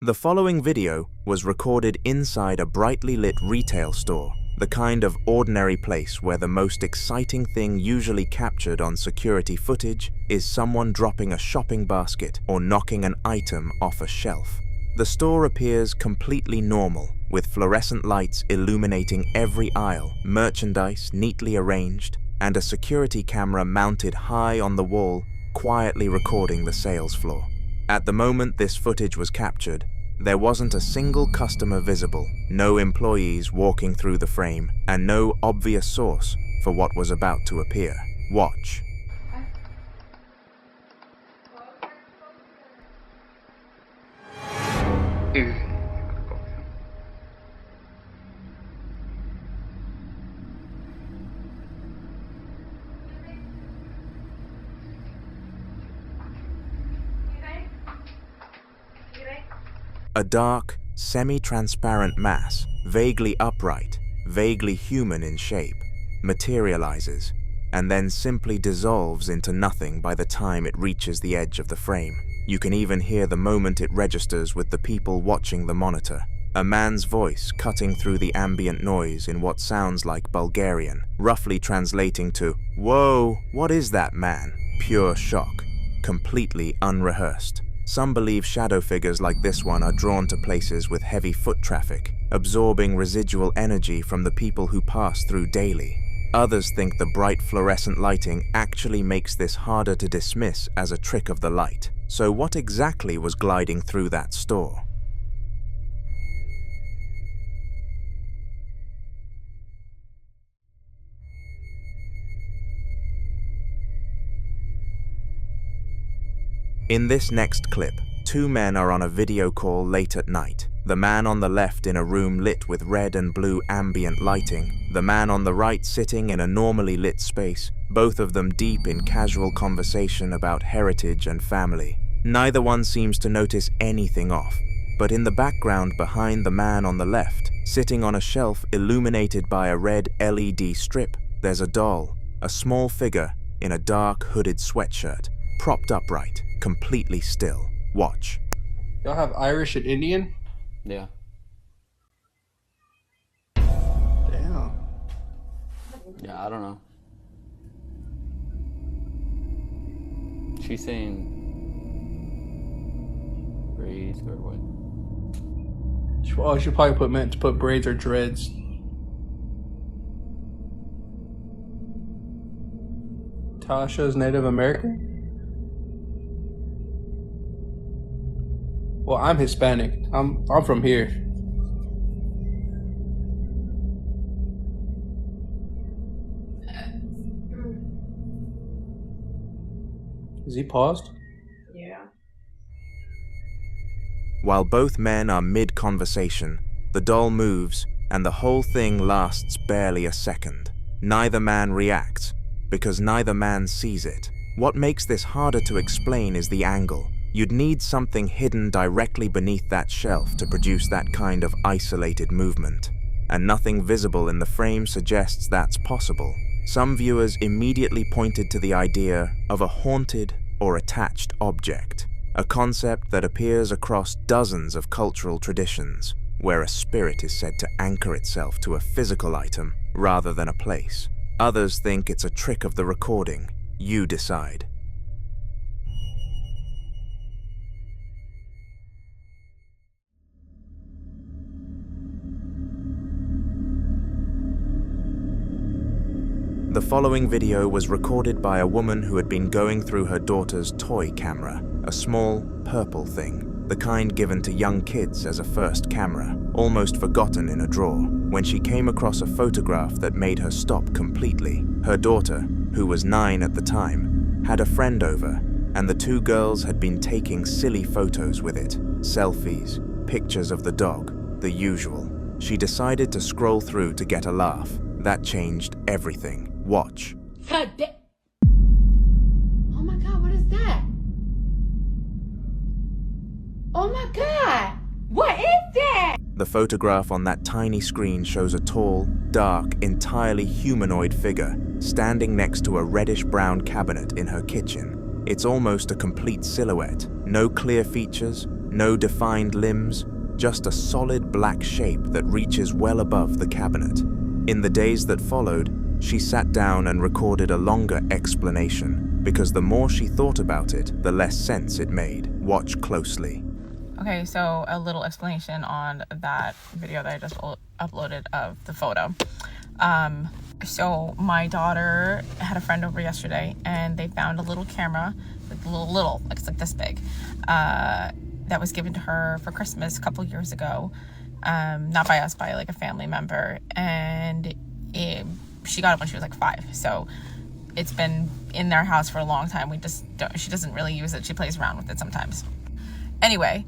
The following video was recorded inside a brightly lit retail store, the kind of ordinary place where the most exciting thing usually captured on security footage is someone dropping a shopping basket or knocking an item off a shelf. The store appears completely normal, with fluorescent lights illuminating every aisle, merchandise neatly arranged, and a security camera mounted high on the wall, quietly recording the sales floor. At the moment this footage was captured, there wasn't a single customer visible, no employees walking through the frame, and no obvious source for what was about to appear. Watch. A dark, semi-transparent mass, vaguely upright, vaguely human in shape, materializes, and then simply dissolves into nothing by the time it reaches the edge of the frame. You can even hear the moment it registers with the people watching the monitor. A man's voice cutting through the ambient noise in what sounds like Bulgarian, roughly translating to, "Whoa, what is that, man?" Pure shock, completely unrehearsed. Some believe shadow figures like this one are drawn to places with heavy foot traffic, absorbing residual energy from the people who pass through daily. Others think the bright fluorescent lighting actually makes this harder to dismiss as a trick of the light. So what exactly was gliding through that store? In this next clip, two men are on a video call late at night. The man on the left in a room lit with red and blue ambient lighting, the man on the right sitting in a normally lit space, both of them deep in casual conversation about heritage and family. Neither one seems to notice anything off, but in the background behind the man on the left, sitting on a shelf illuminated by a red LED strip, there's a doll, a small figure in a dark hooded sweatshirt, propped upright, completely still. Watch. Y'all have Irish and Indian? Yeah. Damn. Yeah, I don't know. She's saying braids or what? Oh, she probably meant to put braids or dreads. Tasha's Native American? Well, I'm Hispanic. I'm from here. Is he paused? Yeah. While both men are mid-conversation, the doll moves and the whole thing lasts barely a second. Neither man reacts, because neither man sees it. What makes this harder to explain is the angle. You'd need something hidden directly beneath that shelf to produce that kind of isolated movement, and nothing visible in the frame suggests that's possible. Some viewers immediately pointed to the idea of a haunted or attached object, a concept that appears across dozens of cultural traditions, where a spirit is said to anchor itself to a physical item rather than a place. Others think it's a trick of the recording. You decide. The following video was recorded by a woman who had been going through her daughter's toy camera, a small, purple thing, the kind given to young kids as a first camera, almost forgotten in a drawer, when she came across a photograph that made her stop completely. Her daughter, who was 9 at the time, had a friend over, and the two girls had been taking silly photos with it, selfies, pictures of the dog, the usual. She decided to scroll through to get a laugh. That changed everything. Watch. Oh my God, what is that? Oh my God, what is that? The photograph on that tiny screen shows a tall, dark, entirely humanoid figure standing next to a reddish-brown cabinet in her kitchen. It's almost a complete silhouette. No clear features, No defined limbs, just a solid black shape that reaches well above the cabinet. In the days that followed, she sat down and recorded a longer explanation, because the more she thought about it, the less sense it made. Watch closely. Okay, so a little explanation on that video that I just uploaded of the photo. So my daughter had a friend over yesterday, and they found a little camera, little, like it's like this big, that was given to her for Christmas a couple years ago. Not by us, by like a family member, and she got it when she was like 5. So it's been in their house for a long time. She doesn't really use it. She plays around with it sometimes. Anyway,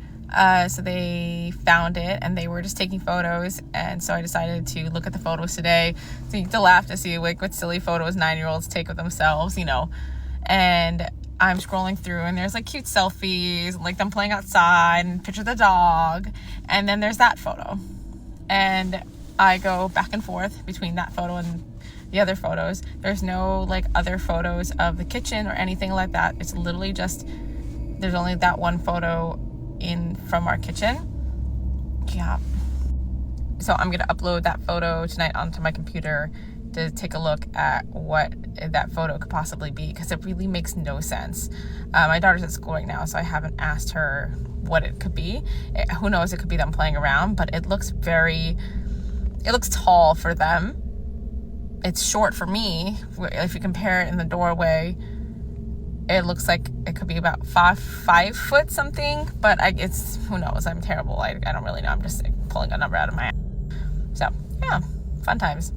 so they found it and they were just taking photos. And so I decided to look at the photos today to laugh, to see like what silly photos 9-year-olds take of themselves, you know. And I'm scrolling through and there's like cute selfies, like them playing outside and picture of the dog. And then there's that photo. And I go back and forth between that photo and the other photos. There's no like other photos of the kitchen or anything like that. It's literally just, there's only that one photo from our kitchen. Yeah. So I'm gonna upload that photo tonight onto my computer to take a look at what that photo could possibly be, because it really makes no sense. My daughter's at school right now, so I haven't asked her what it could be. Who knows, it could be them playing around, but it looks tall for them. It's short for me. If you compare it in the doorway, it looks like it could be about 5 foot something, but it's, who knows, I'm terrible. I don't really know. I'm just pulling a number out of my ass. So yeah, fun times.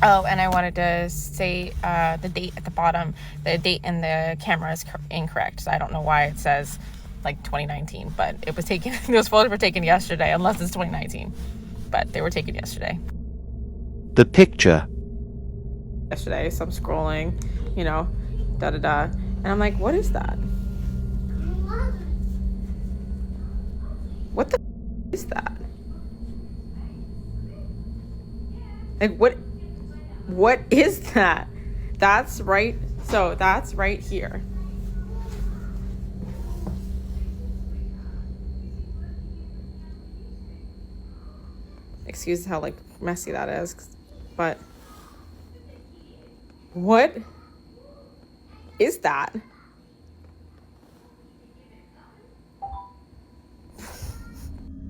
Oh, and I wanted to say the date at the bottom. The date in the camera is incorrect. So I don't know why it says like 2019, but it was taken, those photos were taken yesterday, unless it's 2019, but they were taken yesterday. The picture. Yesterday, so I'm scrolling, you know, da-da-da. And I'm like, what is that? What the is that? Like, what is that? That's right here. Excuse how like messy that is, but what is that?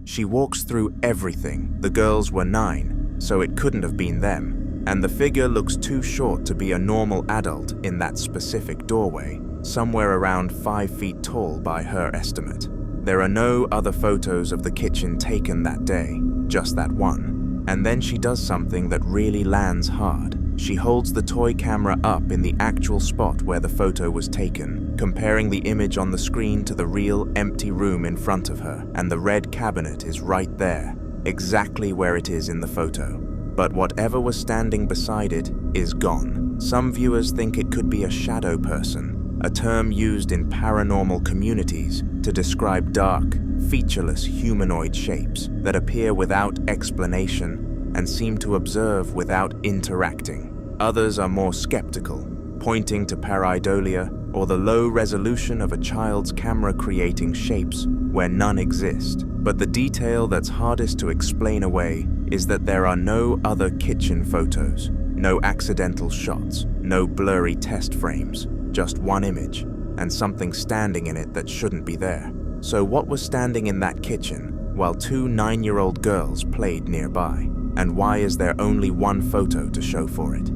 She walks through everything. The girls were 9, so it couldn't have been them. And the figure looks too short to be a normal adult in that specific doorway, somewhere around 5 feet tall by her estimate. There are no other photos of the kitchen taken that day, just that one. And then she does something that really lands hard. She holds the toy camera up in the actual spot where the photo was taken, comparing the image on the screen to the real empty room in front of her, and the red cabinet is right there, exactly where it is in the photo. But whatever was standing beside it is gone. Some viewers think it could be a shadow person, a term used in paranormal communities to describe dark, featureless humanoid shapes that appear without explanation and seem to observe without interacting. Others are more skeptical, pointing to pareidolia or the low resolution of a child's camera creating shapes where none exist. But the detail that's hardest to explain away is that there are no other kitchen photos, no accidental shots, no blurry test frames, just one image, and something standing in it that shouldn't be there. So what was standing in that kitchen while 2 9-year-old girls played nearby? And why is there only one photo to show for it?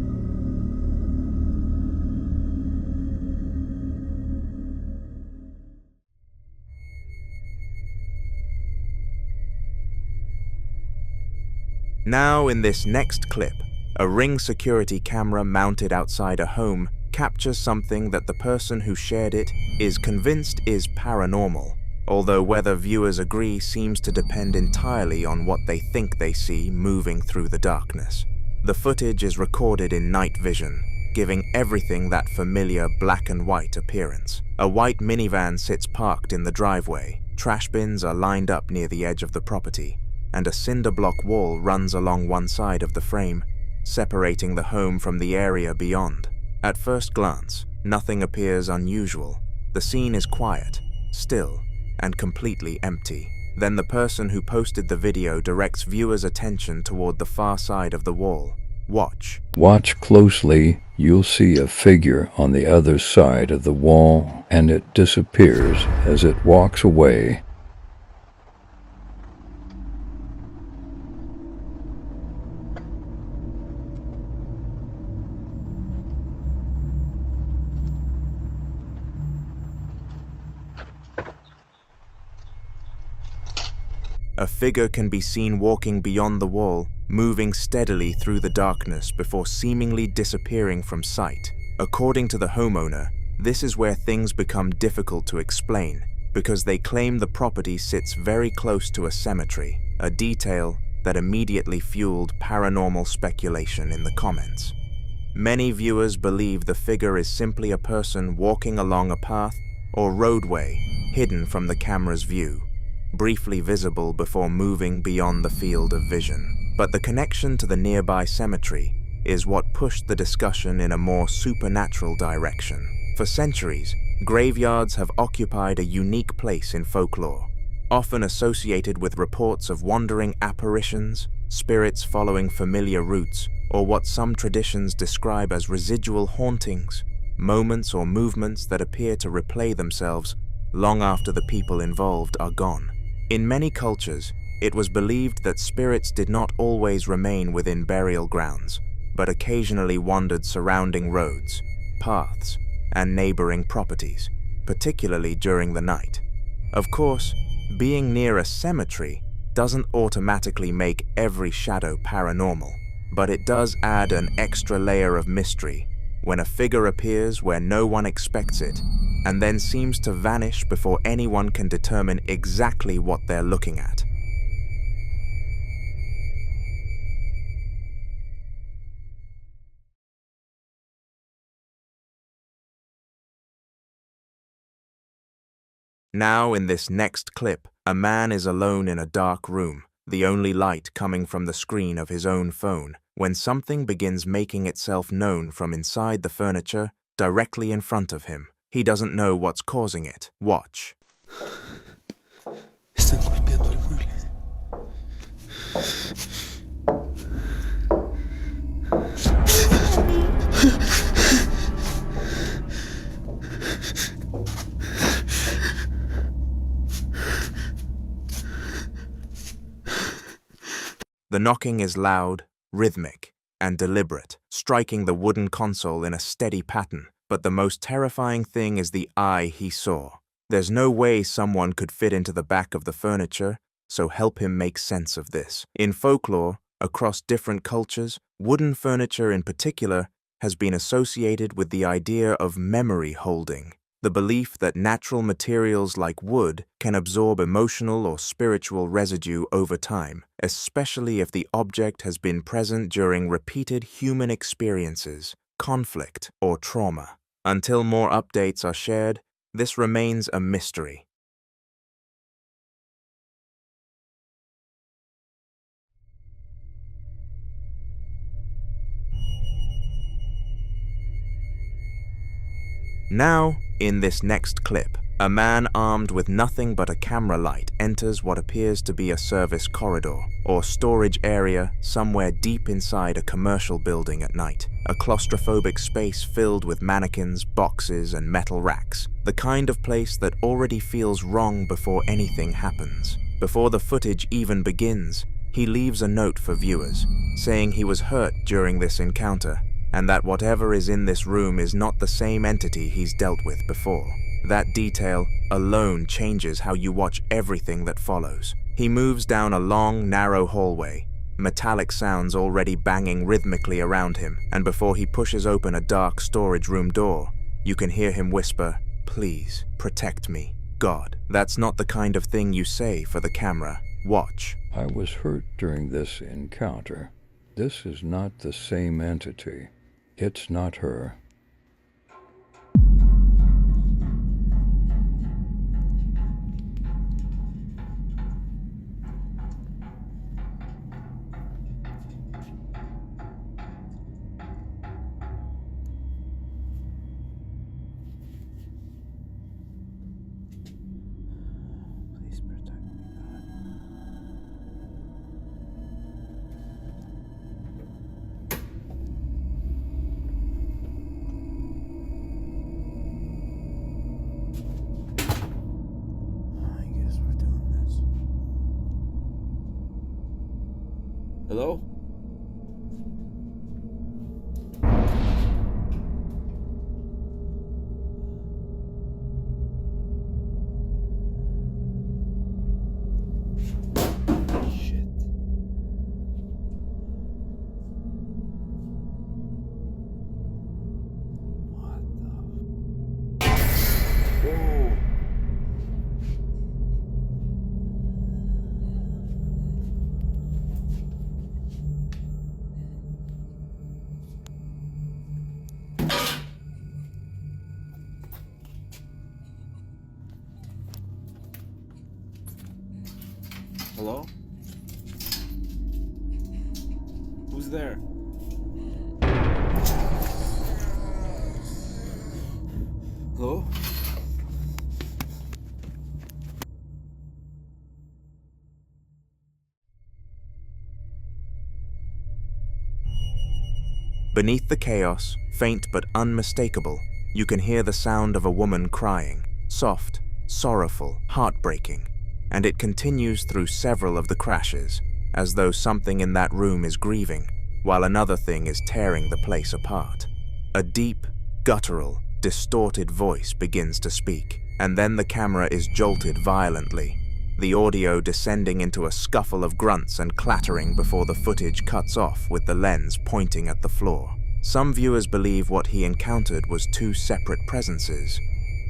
Now in this next clip, a Ring security camera mounted outside a home captures something that the person who shared it is convinced is paranormal, although whether viewers agree seems to depend entirely on what they think they see moving through the darkness. The footage is recorded in night vision, giving everything that familiar black and white appearance. A white minivan sits parked in the driveway, trash bins are lined up near the edge of the property, and a cinder block wall runs along one side of the frame, separating the home from the area beyond. At first glance, nothing appears unusual. The scene is quiet, still, and completely empty. Then the person who posted the video directs viewers' attention toward the far side of the wall. Watch. Watch closely. You'll see a figure on the other side of the wall, and it disappears as it walks away. A figure can be seen walking beyond the wall, moving steadily through the darkness before seemingly disappearing from sight. According to the homeowner, this is where things become difficult to explain, because they claim the property sits very close to a cemetery, a detail that immediately fueled paranormal speculation in the comments. Many viewers believe the figure is simply a person walking along a path or roadway hidden from the camera's view, briefly visible before moving beyond the field of vision. But the connection to the nearby cemetery is what pushed the discussion in a more supernatural direction. For centuries, graveyards have occupied a unique place in folklore, often associated with reports of wandering apparitions, spirits following familiar routes, or what some traditions describe as residual hauntings, moments or movements that appear to replay themselves long after the people involved are gone. In many cultures, it was believed that spirits did not always remain within burial grounds, but occasionally wandered surrounding roads, paths, and neighboring properties, particularly during the night. Of course, being near a cemetery doesn't automatically make every shadow paranormal, but it does add an extra layer of mystery when a figure appears where no one expects it, and then seems to vanish before anyone can determine exactly what they're looking at. Now, in this next clip, a man is alone in a dark room, the only light coming from the screen of his own phone, when something begins making itself known from inside the furniture directly in front of him. He doesn't know what's causing it. Watch. Están golpeando el mueble. The knocking is loud, rhythmic, and deliberate, striking the wooden console in a steady pattern. But the most terrifying thing is the eye he saw. There's no way someone could fit into the back of the furniture, so help him make sense of this. In folklore, across different cultures, wooden furniture in particular has been associated with the idea of memory holding, the belief that natural materials like wood can absorb emotional or spiritual residue over time, especially if the object has been present during repeated human experiences, conflict, or trauma. Until more updates are shared, this remains a mystery. Now, in this next clip, a man armed with nothing but a camera light enters what appears to be a service corridor or storage area somewhere deep inside a commercial building at night. A claustrophobic space filled with mannequins, boxes, and metal racks. The kind of place that already feels wrong before anything happens. Before the footage even begins, he leaves a note for viewers, saying he was hurt during this encounter, and that whatever is in this room is not the same entity he's dealt with before. That detail alone changes how you watch everything that follows. He moves down a long, narrow hallway, metallic sounds already banging rhythmically around him, and before he pushes open a dark storage room door, you can hear him whisper, "Please, protect me, God." That's not the kind of thing you say for the camera. Watch. I was hurt during this encounter. This is not the same entity. It's not her. Hello? Shit. What the? Whoa. Hello? Who's there? Hello? Beneath the chaos, faint but unmistakable, you can hear the sound of a woman crying, soft, sorrowful, heartbreaking, and it continues through several of the crashes, as though something in that room is grieving, while another thing is tearing the place apart. A deep, guttural, distorted voice begins to speak, and then the camera is jolted violently, the audio descending into a scuffle of grunts and clattering before the footage cuts off with the lens pointing at the floor. Some viewers believe what he encountered was two separate presences,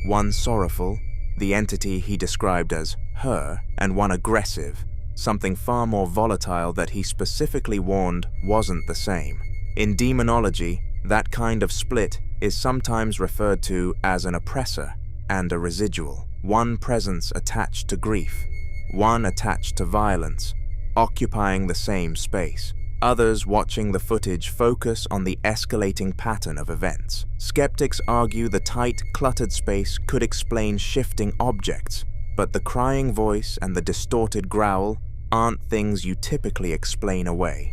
one sorrowful, the entity he described as her, and one aggressive, something far more volatile that he specifically warned wasn't the same. In demonology, that kind of split is sometimes referred to as an oppressor and a residual, one presence attached to grief, one attached to violence, occupying the same space. Others watching the footage focus on the escalating pattern of events. Skeptics argue the tight, cluttered space could explain shifting objects, but the crying voice and the distorted growl aren't things you typically explain away.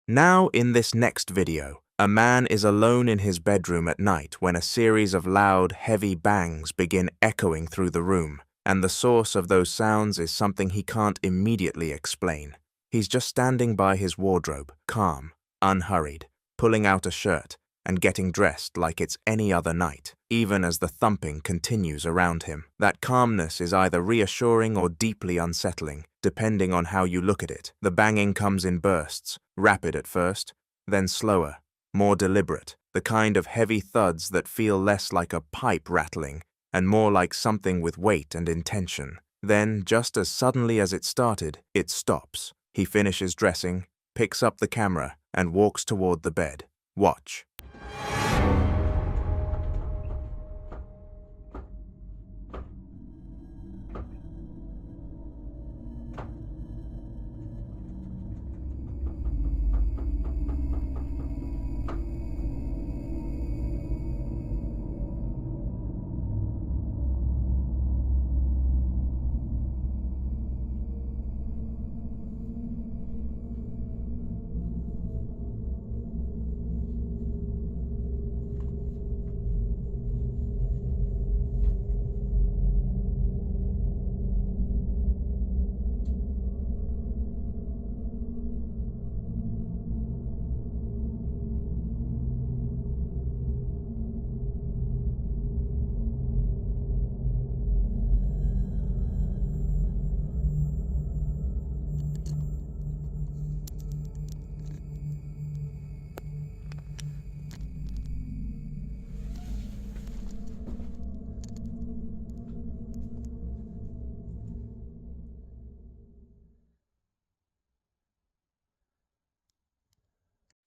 Now, in this next video, a man is alone in his bedroom at night when a series of loud, heavy bangs begin echoing through the room, and the source of those sounds is something he can't immediately explain. He's just standing by his wardrobe, calm, unhurried, pulling out a shirt and getting dressed like it's any other night, even as the thumping continues around him. That calmness is either reassuring or deeply unsettling, depending on how you look at it. The banging comes in bursts, rapid at first, then slower, more deliberate, the kind of heavy thuds that feel less like a pipe rattling and more like something with weight and intention. Then, just as suddenly as it started, it stops. He finishes dressing, picks up the camera, and walks toward the bed. Watch.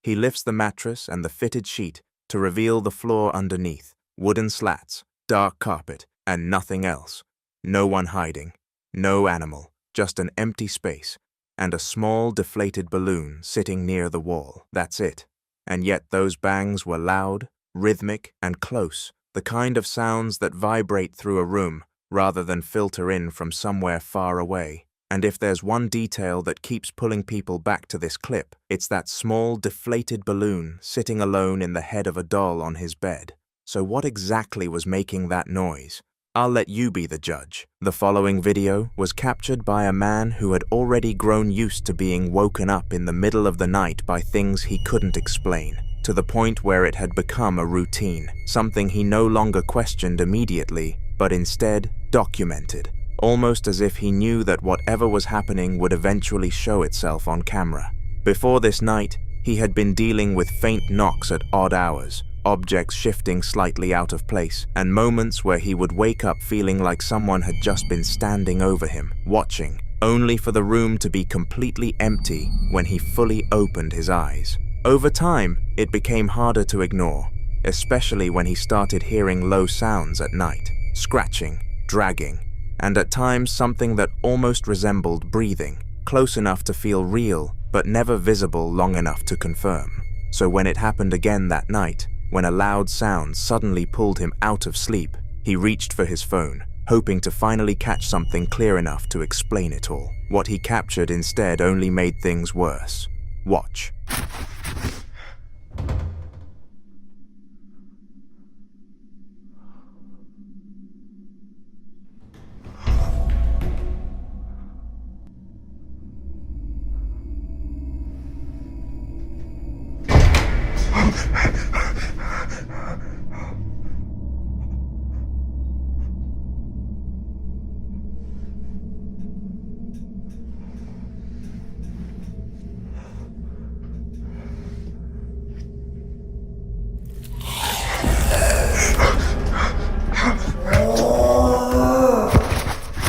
He lifts the mattress and the fitted sheet to reveal the floor underneath, wooden slats, dark carpet, and nothing else. No one hiding, no animal, just an empty space, and a small deflated balloon sitting near the wall. That's it. And yet those bangs were loud, rhythmic, and close, the kind of sounds that vibrate through a room rather than filter in from somewhere far away. And if there's one detail that keeps pulling people back to this clip, it's that small, deflated balloon sitting alone in the head of a doll on his bed. So what exactly was making that noise? I'll let you be the judge. The following video was captured by a man who had already grown used to being woken up in the middle of the night by things he couldn't explain, to the point where it had become a routine, something he no longer questioned immediately, but instead documented, almost as if he knew that whatever was happening would eventually show itself on camera. Before this night, he had been dealing with faint knocks at odd hours, objects shifting slightly out of place, and moments where he would wake up feeling like someone had just been standing over him, watching, only for the room to be completely empty when he fully opened his eyes. Over time, it became harder to ignore, especially when he started hearing low sounds at night, scratching, dragging, and at times something that almost resembled breathing, close enough to feel real, but never visible long enough to confirm. So when it happened again that night, when a loud sound suddenly pulled him out of sleep, he reached for his phone, hoping to finally catch something clear enough to explain it all. What he captured instead only made things worse. Watch.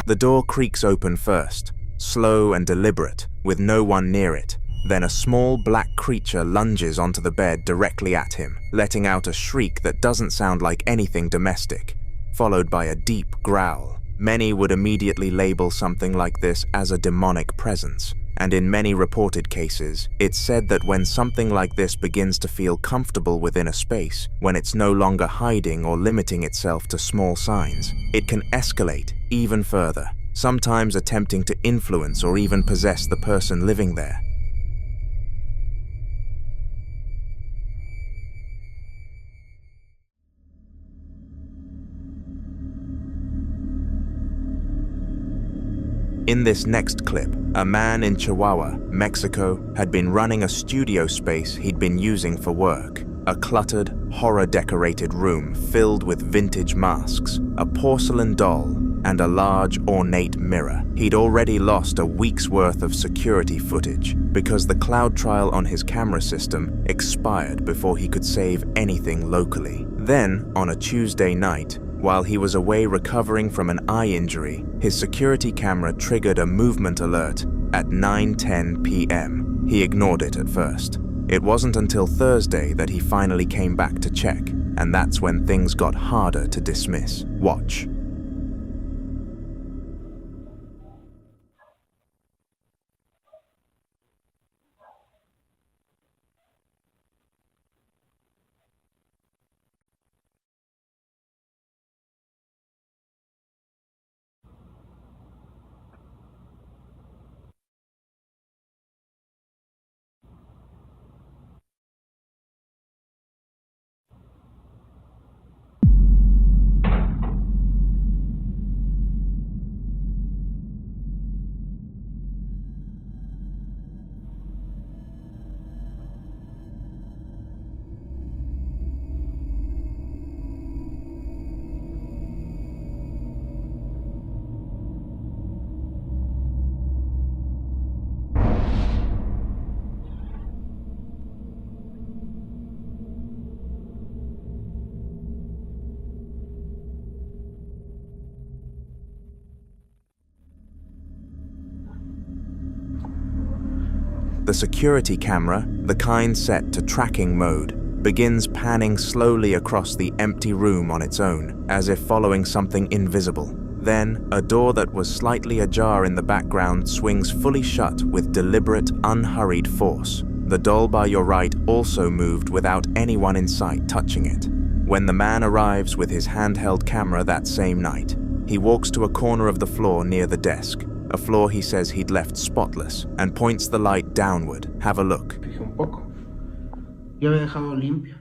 The door creaks open first, slow and deliberate, with no one near it. Then a small black creature lunges onto the bed directly at him, letting out a shriek that doesn't sound like anything domestic, followed by a deep growl. Many would immediately label something like this as a demonic presence, and in many reported cases, it's said that when something like this begins to feel comfortable within a space, when it's no longer hiding or limiting itself to small signs, it can escalate even further, sometimes attempting to influence or even possess the person living there. In this next clip, a man in Chihuahua, Mexico, had been running a studio space he'd been using for work. A cluttered, horror-decorated room filled with vintage masks, a porcelain doll, and a large, ornate mirror. He'd already lost a week's worth of security footage because the cloud trial on his camera system expired before he could save anything locally. Then, on a Tuesday night, while he was away recovering from an eye injury, his security camera triggered a movement alert at 9:10 p.m. He ignored it at first. It wasn't until Thursday that he finally came back to check, and that's when things got harder to dismiss. Watch. The security camera, the kind set to tracking mode, begins panning slowly across the empty room on its own, as if following something invisible. Then, a door that was slightly ajar in the background swings fully shut with deliberate, unhurried force. The doll by your right also moved without anyone in sight touching it. When the man arrives with his handheld camera that same night, he walks to a corner of the floor near the desk, a floor he says he'd left spotless, and points the light downward. Have a look. Fijé un poco. Yo había dejado limpio.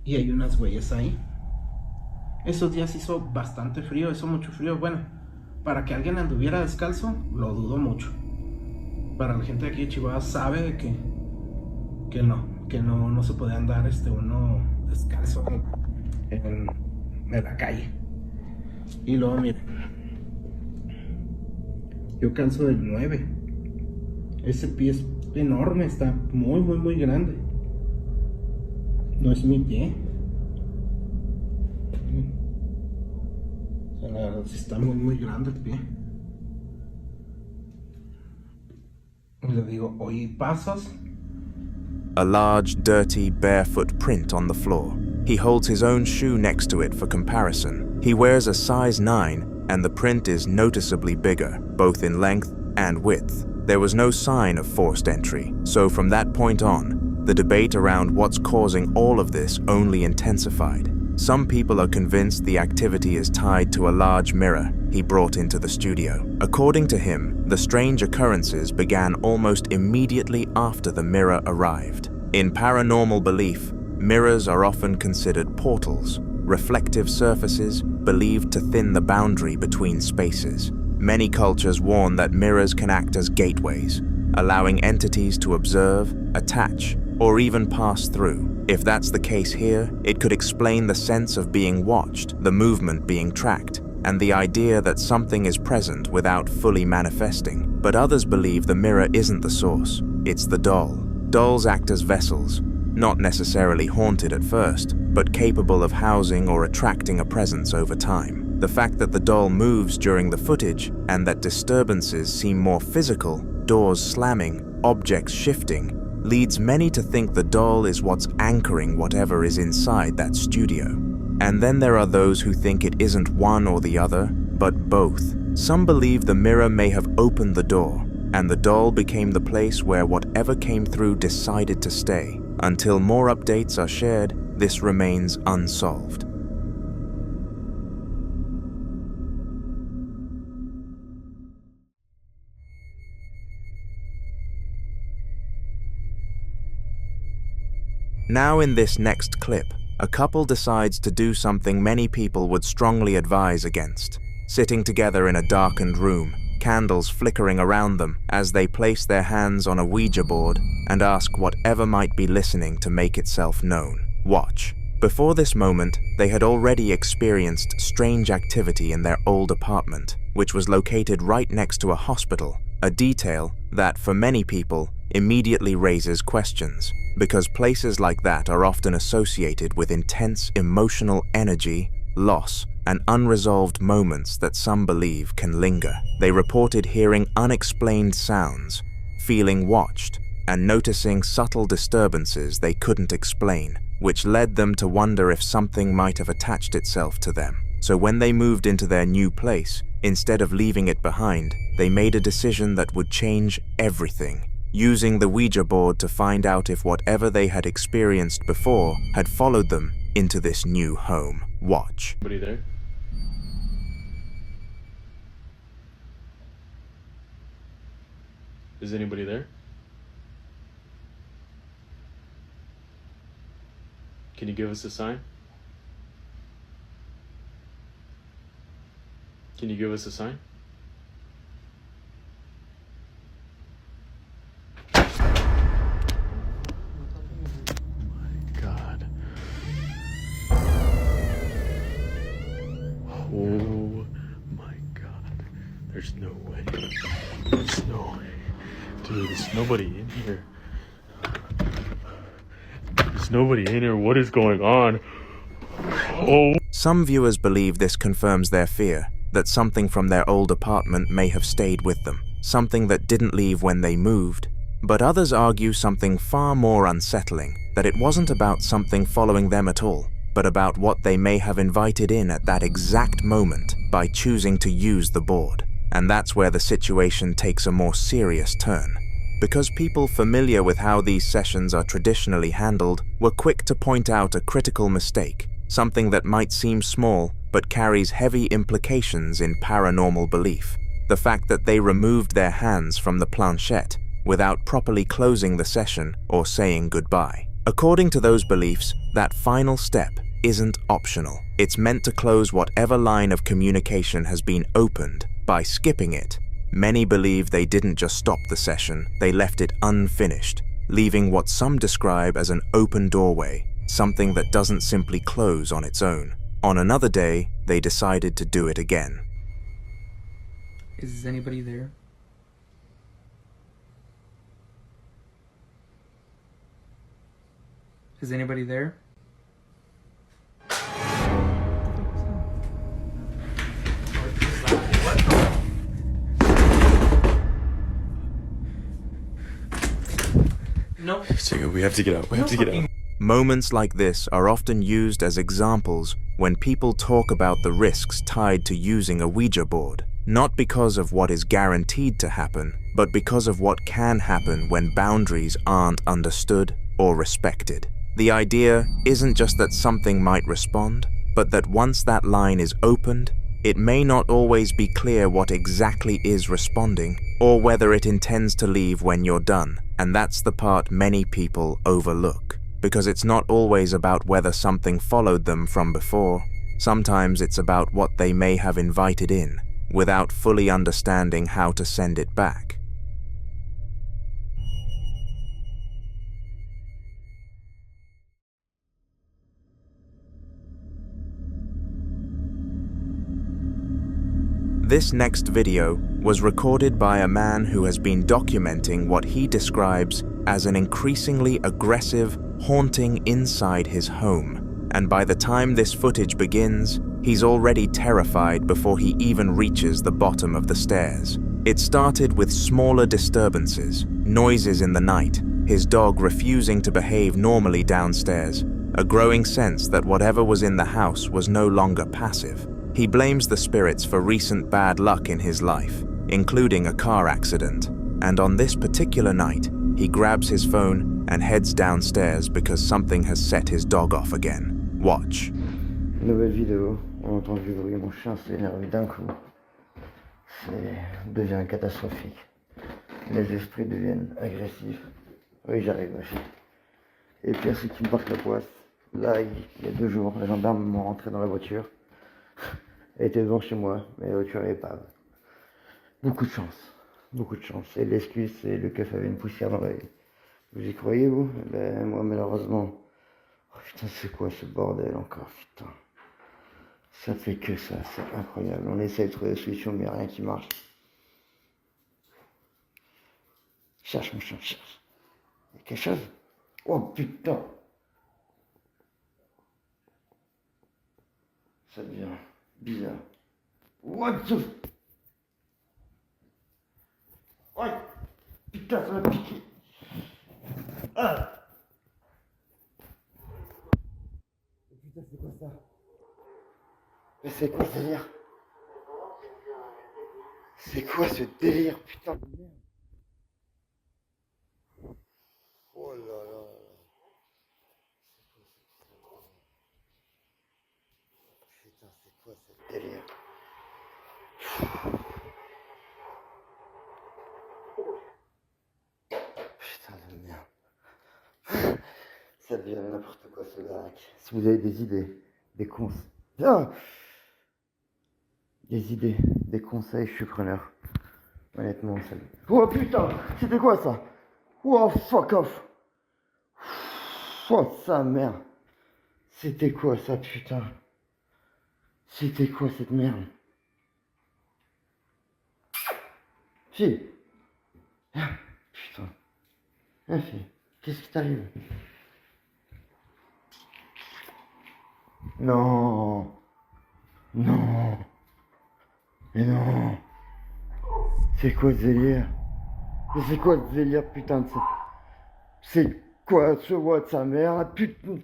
Y hay unas huellas ahí. Esos días hizo bastante frío, hizo mucho frío. Bueno, para que alguien anduviera descalzo, lo dudo mucho. Para la gente de aquí de Chihuahua sabe que no se puede andar uno descalzo en la calle. Y luego miren, yo calzo del 9. Ese pie es enorme, está muy grande. No es mi pie. O sea, la verdad sí está muy grande el pie. Y le digo, ¿oí pasos? A large, dirty, barefoot print on the floor. He holds his own shoe next to it for comparison. He wears a size 9, and the print is noticeably bigger, both in length and width. There was no sign of forced entry, so from that point on, the debate around what's causing all of this only intensified. Some people are convinced the activity is tied to a large mirror he brought into the studio. According to him, the strange occurrences began almost immediately after the mirror arrived. In paranormal belief, mirrors are often considered portals, reflective surfaces believed to thin the boundary between spaces. Many cultures warn that mirrors can act as gateways, allowing entities to observe, attach, or even pass through. If that's the case here, it could explain the sense of being watched, the movement being tracked, and the idea that something is present without fully manifesting. But others believe the mirror isn't the source, it's the doll. Dolls act as vessels, not necessarily haunted at first, but capable of housing or attracting a presence over time. The fact that the doll moves during the footage and that disturbances seem more physical, doors slamming, objects shifting, leads many to think the doll is what's anchoring whatever is inside that studio. And then there are those who think it isn't one or the other, but both. Some believe the mirror may have opened the door, and the doll became the place where whatever came through decided to stay. Until more updates are shared, this remains unsolved. Now in this next clip, a couple decides to do something many people would strongly advise against. Sitting together in a darkened room, candles flickering around them as they place their hands on a Ouija board and ask whatever might be listening to make itself known. Watch. Before this moment, they had already experienced strange activity in their old apartment, which was located right next to a hospital, a detail that, for many people, immediately raises questions, because places like that are often associated with intense emotional energy, loss, and unresolved moments that some believe can linger. They reported hearing unexplained sounds, feeling watched, and noticing subtle disturbances they couldn't explain, which led them to wonder if something might have attached itself to them. So when they moved into their new place, instead of leaving it behind, they made a decision that would change everything, using the Ouija board to find out if whatever they had experienced before had followed them into this new home. Watch. Anybody there? Is anybody there? Can you give us a sign? Can you give us a sign? Oh my god. There's no way. There's no way. Dude, there's nobody in here. There's nobody in here. What is going on? Oh. Some viewers believe this confirms their fear, that something from their old apartment may have stayed with them, something that didn't leave when they moved. But others argue something far more unsettling, that it wasn't about something following them at all, but about what they may have invited in at that exact moment by choosing to use the board. And that's where the situation takes a more serious turn. Because people familiar with how these sessions are traditionally handled were quick to point out a critical mistake, something that might seem small but carries heavy implications in paranormal belief. the fact that they removed their hands from the planchette without properly closing the session or saying goodbye. According to those beliefs, that final step isn't optional. It's meant to close whatever line of communication has been opened. By skipping it, many believe they didn't just stop the session, they left it unfinished, leaving what some describe as an open doorway, something that doesn't simply close on its own. On another day, they decided to do it again. Is anybody there? Is anybody there? No. Jacob, we have to get out. We have to get out. Moments like this are often used as examples when people talk about the risks tied to using a Ouija board, not because of what is guaranteed to happen, but because of what can happen when boundaries aren't understood or respected. The idea isn't just that something might respond, but that once that line is opened, it may not always be clear what exactly is responding, or whether it intends to leave when you're done. And that's the part many people overlook, because it's not always about whether something followed them from before. Sometimes it's about what they may have invited in, without fully understanding how to send it back. This next video was recorded by a man who has been documenting what he describes as an increasingly aggressive haunting inside his home. And by the time this footage begins, he's already terrified before he even reaches the bottom of the stairs. It started with smaller disturbances, noises in the night, his dog refusing to behave normally downstairs, a growing sense that whatever was in the house was no longer passive. He blames the spirits for recent bad luck in his life, including a car accident, and on this particular night, he grabs his phone and heads downstairs because something has set his dog off again. Watch. Nouvelle vidéo, on entend du bruit, mon chien s'est énervé d'un coup. Devient catastrophique. Les esprits deviennent agressifs. Oui, j'arrive, ma fille. Et puis à ceux qui me partent la poisse, là, il y a 2 jours, les gendarmes m'ont rentré dans la voiture. Elle était devant chez moi, mais la voiture est épave. Beaucoup de chance. Et l'excuse, c'est le keuf avait une poussière dans l'œil. Vous y croyez, vous? Ben, moi, malheureusement. Oh, putain, c'est quoi ce bordel encore, putain. Ça fait que ça, c'est incroyable. On essaie de trouver des solutions, mais rien qui marche. Cherche, mon chien, cherche. Il y a quelque chose? Oh, putain. Ça devient bizarre. What the... Ouais. Putain, ça m'a piqué. Ah. Putain, c'est quoi ça? Mais c'est quoi ce délire? C'est quoi ce délire, putain de merde? Oh là là. Putain, c'est quoi ce délire? Putain de merde. Ça devient n'importe quoi ce baraque. Si vous avez des idées, des conseils. Ah, des idées, des conseils, je suis preneur. Honnêtement, ça. Oh putain, c'était quoi ça? Oh fuck off. Oh sa mère. C'était quoi ça, putain? C'était quoi cette merde? Fille. Ah, putain. Ah, fille. Qu'est-ce qui t'arrive? Non. Non. Mais non. C'est quoi ce délire? Mais c'est quoi ce délire, putain de ça? C'est quoi ce voix de sa mère? Putain.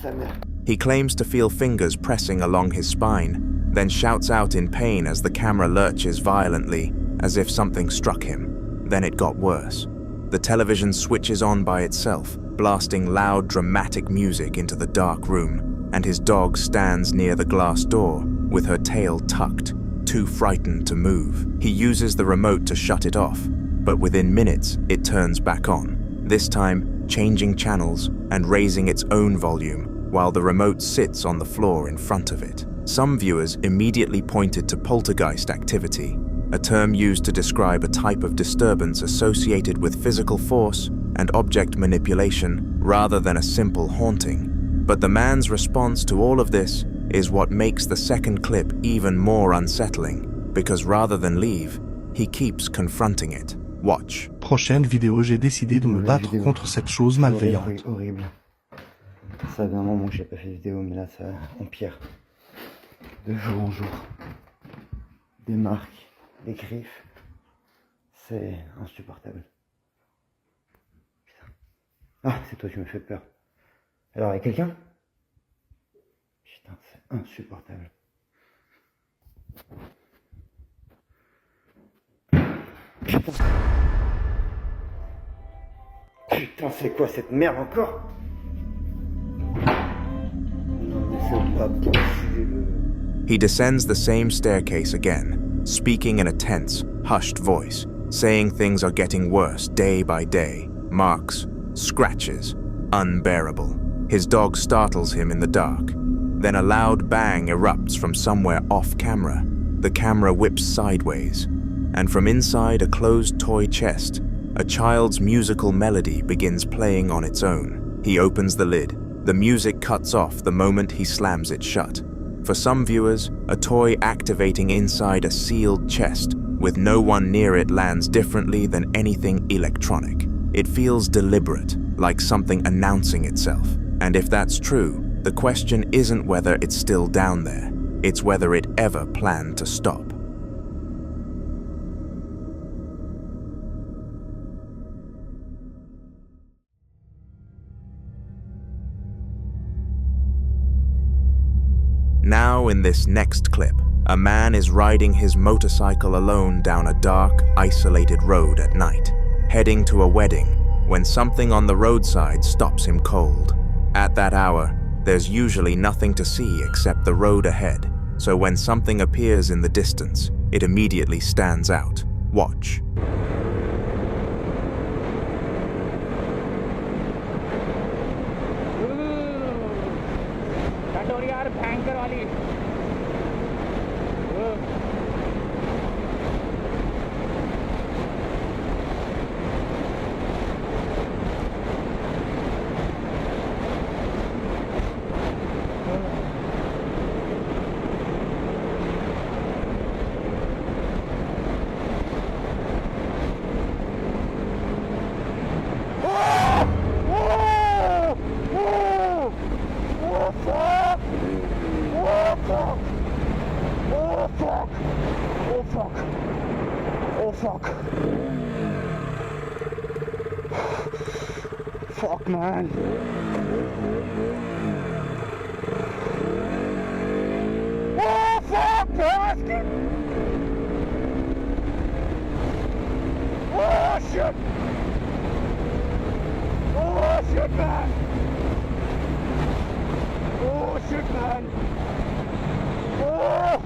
Sa mère. He claims to feel fingers pressing along his spine, then shouts out in pain as the camera lurches violently, as if something struck him. Then it got worse. The television switches on by itself, blasting loud, dramatic music into the dark room, and his dog stands near the glass door, with her tail tucked, too frightened to move. He uses the remote to shut it off, but within minutes it turns back on, this time changing channels and raising its own volume while the remote sits on the floor in front of it. Some viewers immediately pointed to poltergeist activity, a term used to describe a type of disturbance associated with physical force and object manipulation rather than a simple haunting. But the man's response to all of this is what makes the second clip even more unsettling, because rather than leave, he keeps confronting it. Watch. Prochaine vidéo, j'ai décidé de me battre contre cette chose malveillante. Horrible. Ça fait un moment que j'ai pas fait de vidéo, mais là ça empire. De jour en jour. Des marques, des griffes. C'est insupportable. Putain. Ah, c'est toi qui me fais peur. Alors, il y a quelqu'un? Putain, c'est insupportable. Putain. Putain, c'est quoi cette merde encore? Non, mais c'est pas possible. He descends the same staircase again, speaking in a tense, hushed voice, saying things are getting worse day by day. Marks, scratches, unbearable. His dog startles him in the dark. Then a loud bang erupts from somewhere off camera. The camera whips sideways, and from inside a closed toy chest, a child's musical melody begins playing on its own. He opens the lid. The music cuts off the moment he slams it shut. For some viewers, a toy activating inside a sealed chest with no one near it lands differently than anything electronic. It feels deliberate, like something announcing itself. And if that's true, the question isn't whether it's still down there, it's whether it ever planned to stop. Now in this next clip, a man is riding his motorcycle alone down a dark, isolated road at night, heading to a wedding, when something on the roadside stops him cold. At that hour, there's usually nothing to see except the road ahead, so when something appears in the distance, it immediately stands out. Watch. Fuck, man. Oh, fuck, basket! Oh, shit! Oh, shit, man! Oh, shit, man! Oh!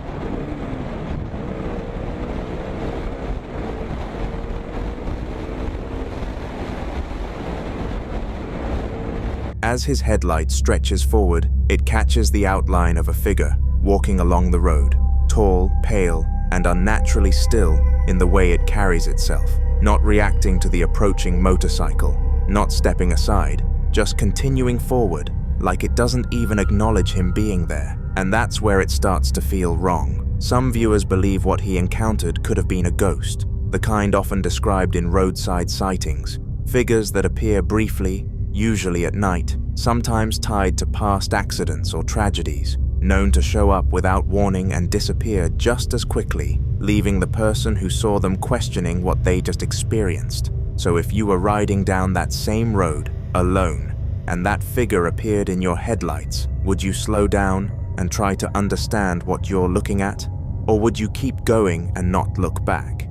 As his headlight stretches forward, it catches the outline of a figure walking along the road, tall, pale, and unnaturally still in the way it carries itself, not reacting to the approaching motorcycle, not stepping aside, just continuing forward, like it doesn't even acknowledge him being there. And that's where it starts to feel wrong. Some viewers believe what he encountered could have been a ghost, the kind often described in roadside sightings, figures that appear briefly, usually at night, sometimes tied to past accidents or tragedies, known to show up without warning and disappear just as quickly, leaving the person who saw them questioning what they just experienced. So if you were riding down that same road, alone, and that figure appeared in your headlights, would you slow down and try to understand what you're looking at? Or would you keep going and not look back?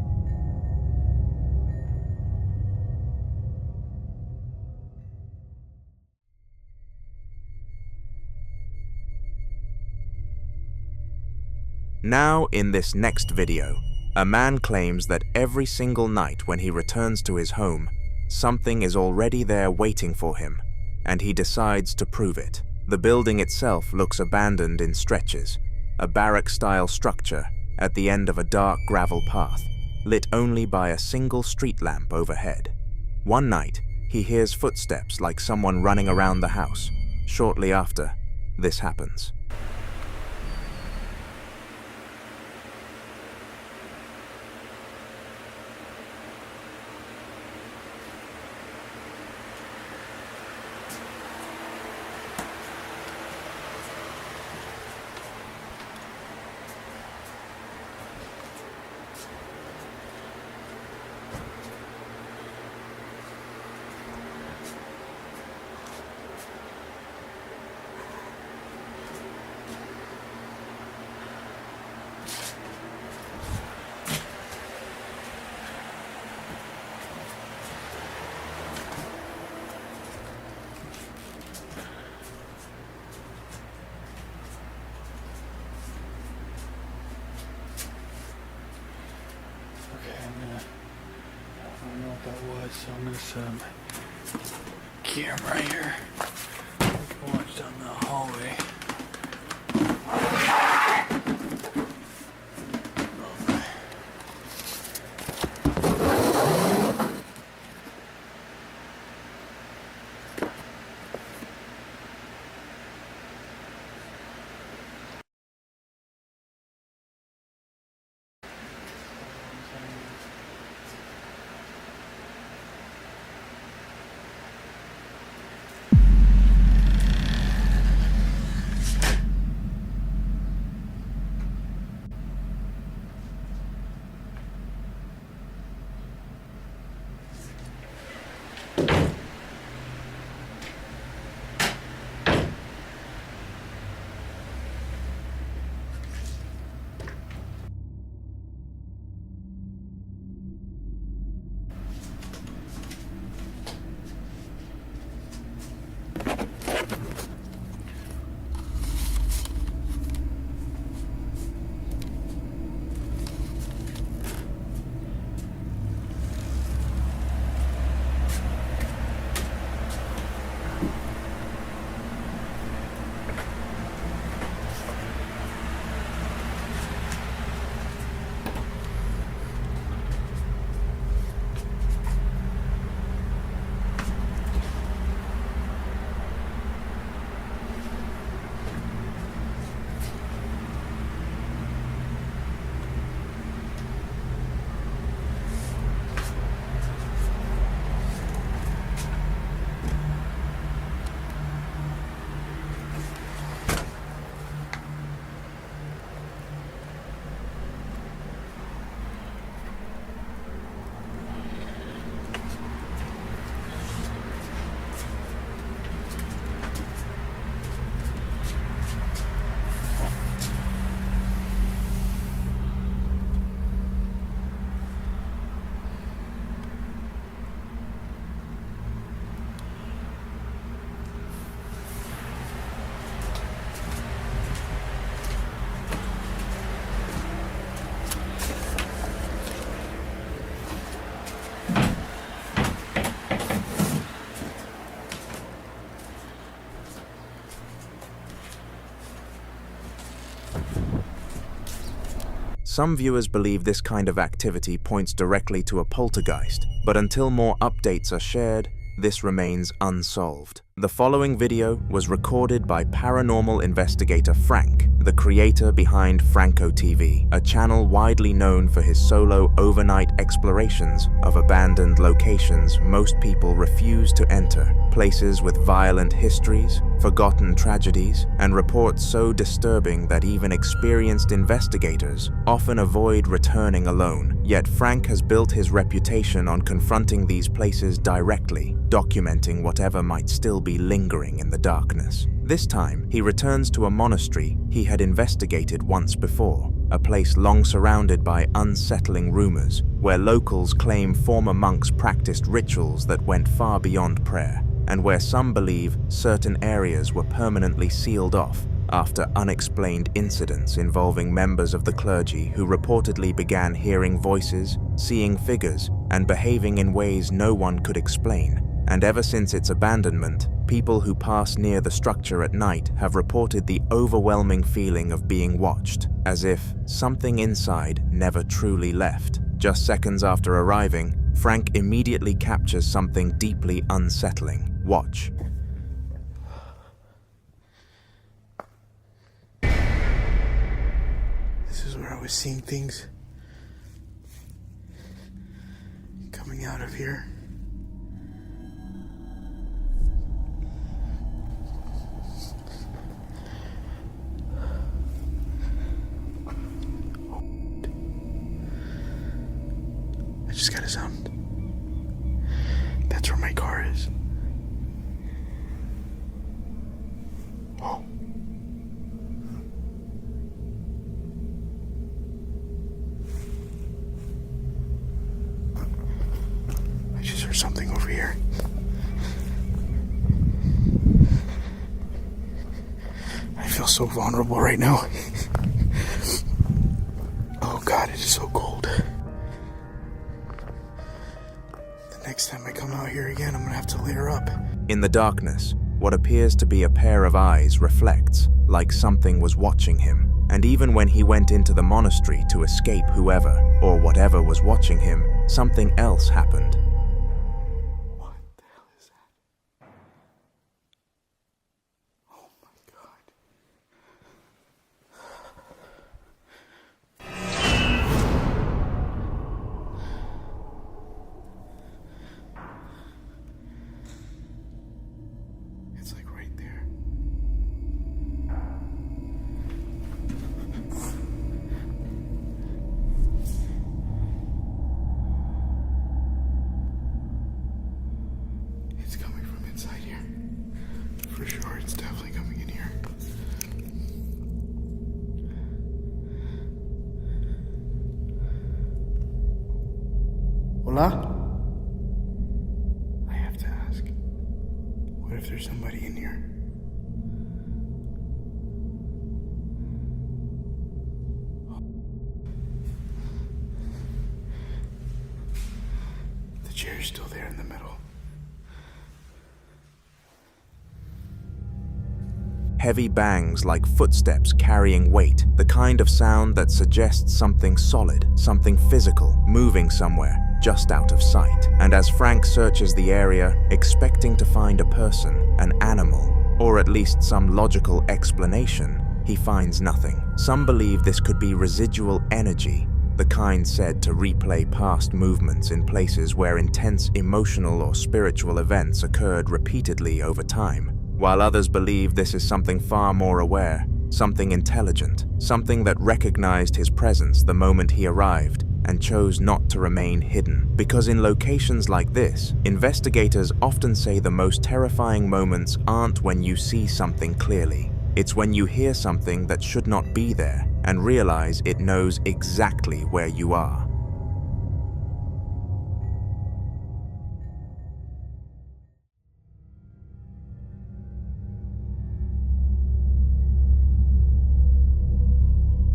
Now, in this next video, a man claims that every single night when he returns to his home, something is already there waiting for him, and he decides to prove it. The building itself looks abandoned in stretches, a barrack-style structure at the end of a dark gravel path, lit only by a single street lamp overhead. One night, he hears footsteps like someone running around the house. Shortly after, this happens. I don't know what that was, so I'm gonna set up my camera here. Watch down the hallway. Some viewers believe this kind of activity points directly to a poltergeist, but until more updates are shared, this remains unsolved. The following video was recorded by paranormal investigator Frank, the creator behind Franco TV, a channel widely known for his solo overnight explorations of abandoned locations most people refuse to enter, places with violent histories, forgotten tragedies, and reports so disturbing that even experienced investigators often avoid returning alone. Yet Frank has built his reputation on confronting these places directly, documenting whatever might still be lingering in the darkness. This time, he returns to a monastery he had investigated once before, a place long surrounded by unsettling rumors, where locals claim former monks practiced rituals that went far beyond prayer, and where some believe certain areas were permanently sealed off, after unexplained incidents involving members of the clergy who reportedly began hearing voices, seeing figures, and behaving in ways no one could explain. And ever since its abandonment, people who pass near the structure at night have reported the overwhelming feeling of being watched, as if something inside never truly left. Just seconds after arriving, Frank immediately captures something deeply unsettling. Watch. This is where I was seeing things coming out of here. I just got a sound. That's where my car is. Oh. I just heard something over here. I feel so vulnerable right now. Oh God, it is so cold. Next time I come out here again, I'm gonna have to layer up. In the darkness, what appears to be a pair of eyes reflects, like something was watching him. And even when he went into the monastery to escape whoever or whatever was watching him, something else happened. What the hell is that? Oh my God. It's like right there. It's coming from inside here. For sure, it's definitely coming in here. Hola? I have to ask. What if there's somebody in here? The chair's still there in the middle. Heavy bangs like footsteps carrying weight, the kind of sound that suggests something solid, something physical, moving somewhere, just out of sight. And as Frank searches the area, expecting to find a person, an animal, or at least some logical explanation, he finds nothing. Some believe this could be residual energy, the kind said to replay past movements in places where intense emotional or spiritual events occurred repeatedly over time, while others believe this is something far more aware, something intelligent, something that recognized his presence the moment he arrived and chose not to remain hidden. Because in locations like this, investigators often say the most terrifying moments aren't when you see something clearly. It's when you hear something that should not be there and realize it knows exactly where you are.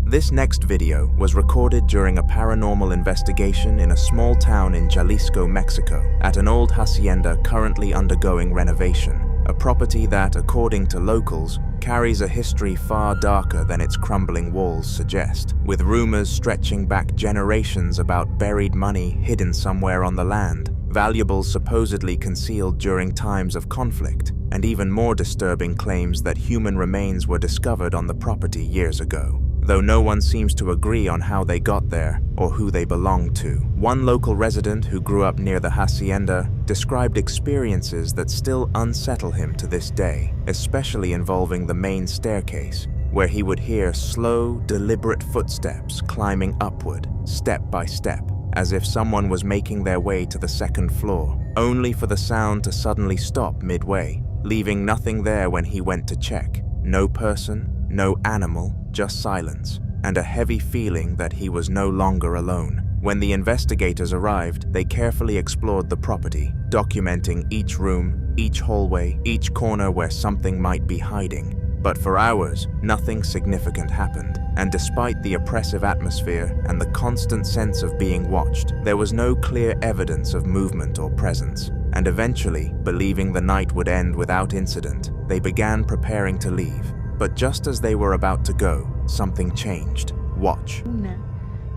This next video was recorded during a paranormal investigation in a small town in Jalisco, Mexico, at an old hacienda currently undergoing renovation, a property that, according to locals, carries a history far darker than its crumbling walls suggest, with rumors stretching back generations about buried money hidden somewhere on the land, valuables supposedly concealed during times of conflict, and even more disturbing claims that human remains were discovered on the property years ago, though no one seems to agree on how they got there or who they belonged to. One local resident who grew up near the hacienda described experiences that still unsettle him to this day, especially involving the main staircase, where he would hear slow, deliberate footsteps climbing upward, step by step, as if someone was making their way to the second floor, only for the sound to suddenly stop midway, leaving nothing there when he went to check. No person, no animal, just silence, and a heavy feeling that he was no longer alone. When the investigators arrived, they carefully explored the property, documenting each room, each hallway, each corner where something might be hiding. But for hours, nothing significant happened, and despite the oppressive atmosphere and the constant sense of being watched, there was no clear evidence of movement or presence. And eventually, believing the night would end without incident, they began preparing to leave. But just as they were about to go, something changed. Watch. Una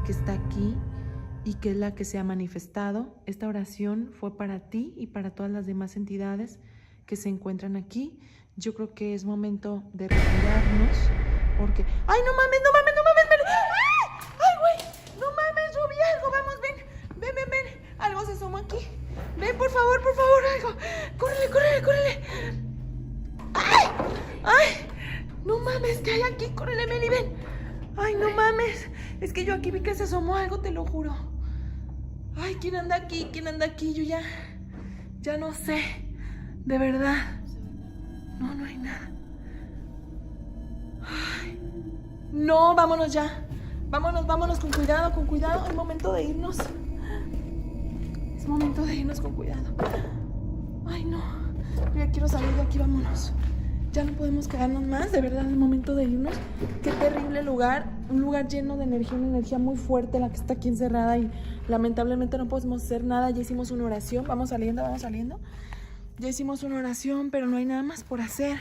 que está aquí y que es la que se ha manifestado. Esta oración fue para ti y para todas las demás entidades que se encuentran aquí. Yo creo que es momento de retirarnos porque... ¡Ay, no mames, no mames, no mames! ¡Ay! ¡Ay, güey! ¡No mames! Yo vi algo, vamos, ven. Ven, ven, ven. Algo se asomó aquí. Ven, por favor, algo. Córrele, córrele, córrele. ¡Ay! ¡Ay! No mames, ¿qué hay aquí? Córrele, Meli, ven. Ay, no mames. Es que yo aquí vi que se asomó algo, te lo juro. Ay, ¿quién anda aquí? ¿Quién anda aquí? Yo ya no sé. De verdad. No, no hay nada. Ay. No, vámonos ya. Vámonos con cuidado, con cuidado. Es momento de irnos. Es momento de irnos con cuidado. Ay, no. Yo ya quiero salir de aquí, vámonos. Ya no podemos quedarnos más, de verdad, es momento de irnos. Qué terrible lugar, un lugar lleno de energía, una energía muy fuerte la que está aquí encerrada y lamentablemente no podemos hacer nada. Ya hicimos una oración, vamos saliendo. Ya hicimos una oración, pero no hay nada más por hacer,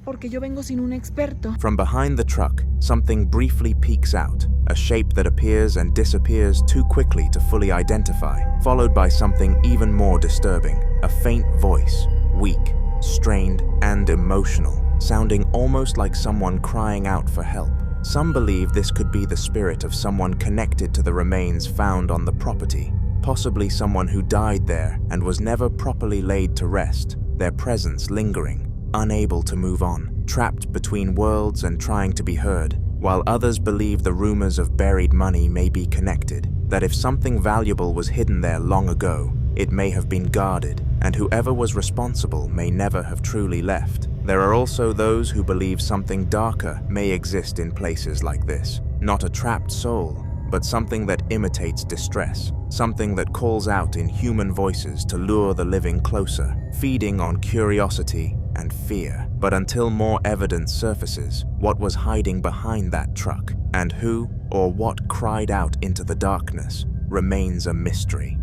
porque yo vengo sin un experto. From behind the truck, something briefly peeks out, a shape that appears and disappears too quickly to fully identify, followed by something even more disturbing, a faint voice, weak, strained, and emotional, sounding almost like someone crying out for help. Some believe this could be the spirit of someone connected to the remains found on the property, possibly someone who died there and was never properly laid to rest, their presence lingering, unable to move on, trapped between worlds and trying to be heard, while others believe the rumors of buried money may be connected, that if something valuable was hidden there long ago, it may have been guarded, and whoever was responsible may never have truly left. There are also those who believe something darker may exist in places like this, not a trapped soul, but something that imitates distress, something that calls out in human voices to lure the living closer, feeding on curiosity and fear. But until more evidence surfaces, what was hiding behind that truck, and who or what cried out into the darkness, remains a mystery.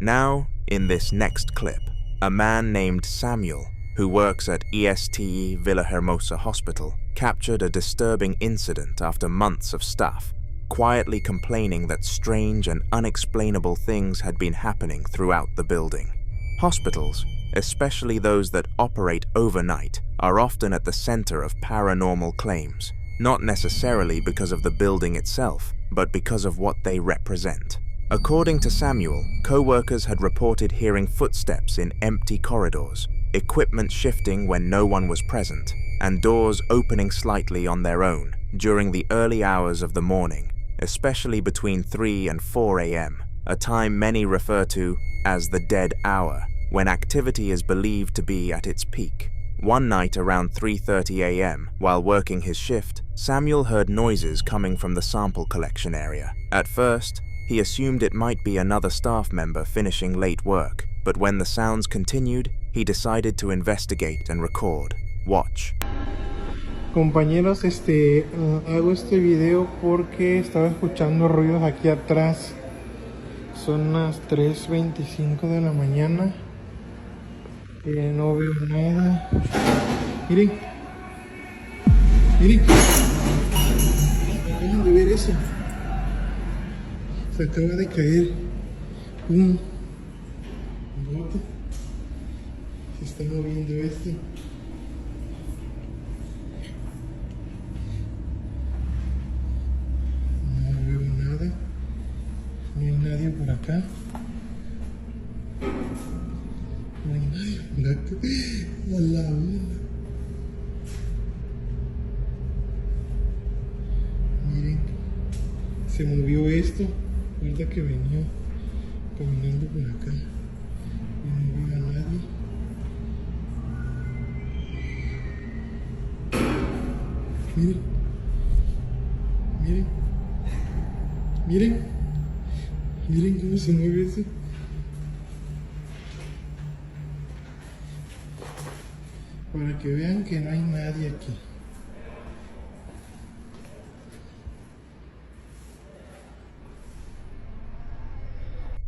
Now, in this next clip, a man named Samuel, who works at ESTE Villahermosa Hospital, captured a disturbing incident after months of staff quietly complaining that strange and unexplainable things had been happening throughout the building. Hospitals, especially those that operate overnight, are often at the center of paranormal claims, not necessarily because of the building itself, but because of what they represent. According to Samuel, co-workers had reported hearing footsteps in empty corridors, equipment shifting when no one was present, and doors opening slightly on their own during the early hours of the morning, especially between 3 and 4 a.m., a time many refer to as the dead hour, when activity is believed to be at its peak. One night around 3:30 a.m., while working his shift, Samuel heard noises coming from the sample collection area. At first, he assumed it might be another staff member finishing late work, but when the sounds continued, he decided to investigate and record. Watch. Compañeros, hago este video porque estaba escuchando ruidos aquí atrás. Son las 3:25 de la mañana. No veo nada. Miren. Miren. Dejen de ver eso. Se acaba de caer un bote. Se está moviendo esto. No veo nada. No hay nadie por acá. No hay nadie por acá. A la una. Miren. Se movió esto. Ahorita que venía caminando por acá y no veo a nadie. Miren, miren. Miren. Miren cómo se mueve eso. Para que vean que no hay nadie aquí.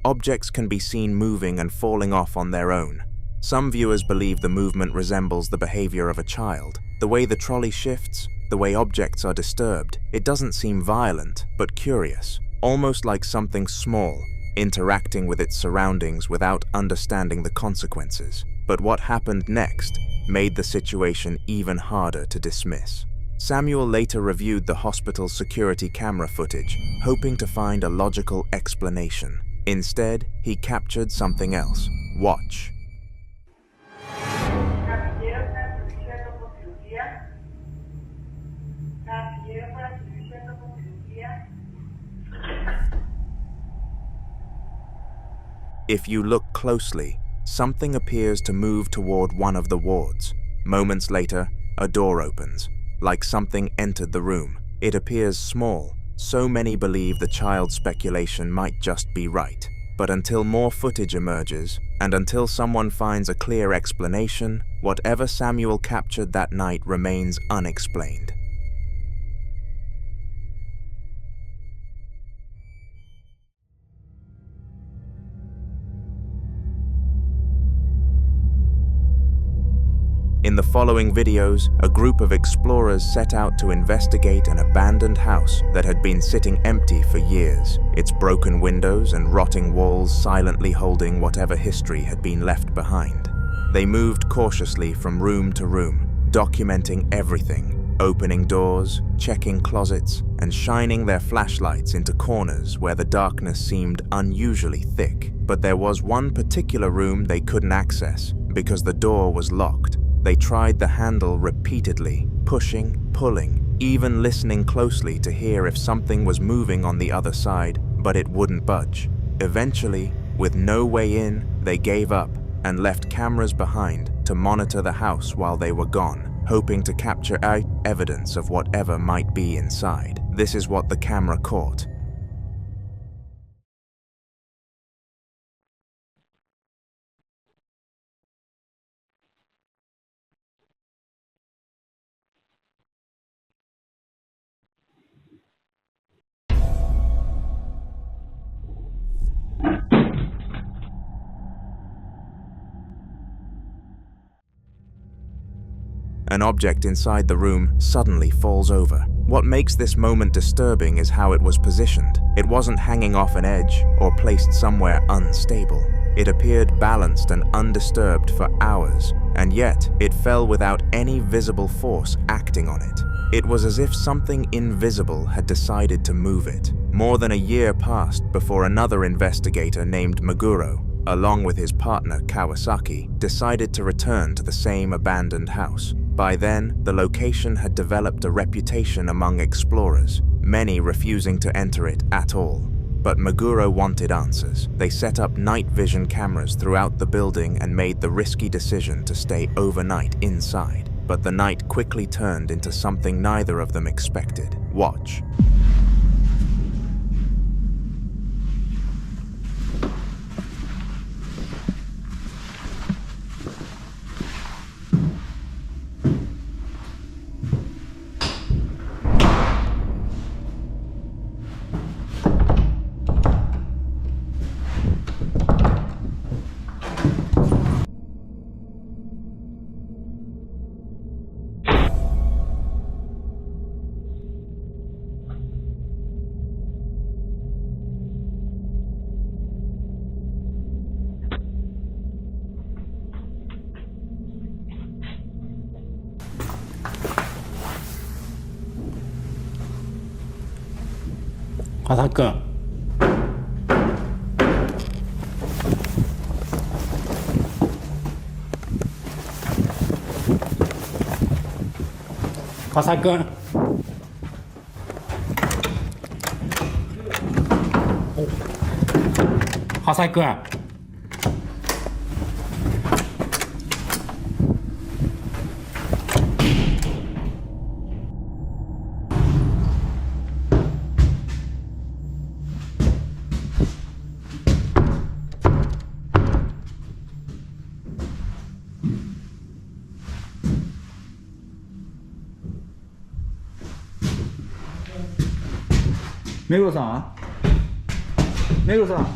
Objects can be seen moving and falling off on their own. Some viewers believe the movement resembles the behavior of a child. The way the trolley shifts, the way objects are disturbed, it doesn't seem violent, but curious, almost like something small, interacting with its surroundings without understanding the consequences. But what happened next made the situation even harder to dismiss. Samuel later reviewed the hospital's security camera footage, hoping to find a logical explanation. Instead, he captured something else. Watch. If you look closely, something appears to move toward one of the wards. Moments later, a door opens, like something entered the room. It appears small, so many believe the child's speculation might just be right. But until more footage emerges, and until someone finds a clear explanation, whatever Samuel captured that night remains unexplained. In the following videos, a group of explorers set out to investigate an abandoned house that had been sitting empty for years, its broken windows and rotting walls silently holding whatever history had been left behind. They moved cautiously from room to room, documenting everything, opening doors, checking closets, and shining their flashlights into corners where the darkness seemed unusually thick. But there was one particular room they couldn't access because the door was locked. They tried the handle repeatedly, pushing, pulling, even listening closely to hear if something was moving on the other side, but it wouldn't budge. Eventually, with no way in, they gave up and left cameras behind to monitor the house while they were gone, hoping to capture evidence of whatever might be inside. This is what the camera caught. An object inside the room suddenly falls over. What makes this moment disturbing is how it was positioned. It wasn't hanging off an edge or placed somewhere unstable. It appeared balanced and undisturbed for hours, and yet it fell without any visible force acting on it. It was as if something invisible had decided to move it. More than a year passed before another investigator named Meguro, along with his partner Kawasaki, decided to return to the same abandoned house. By then, the location had developed a reputation among explorers, many refusing to enter it at all. But Meguro wanted answers. They set up night vision cameras throughout the building and made the risky decision to stay overnight inside. But the night quickly turned into something neither of them expected. Watch. 화살끈 화살끈 화살끈 メグロさんメグロさん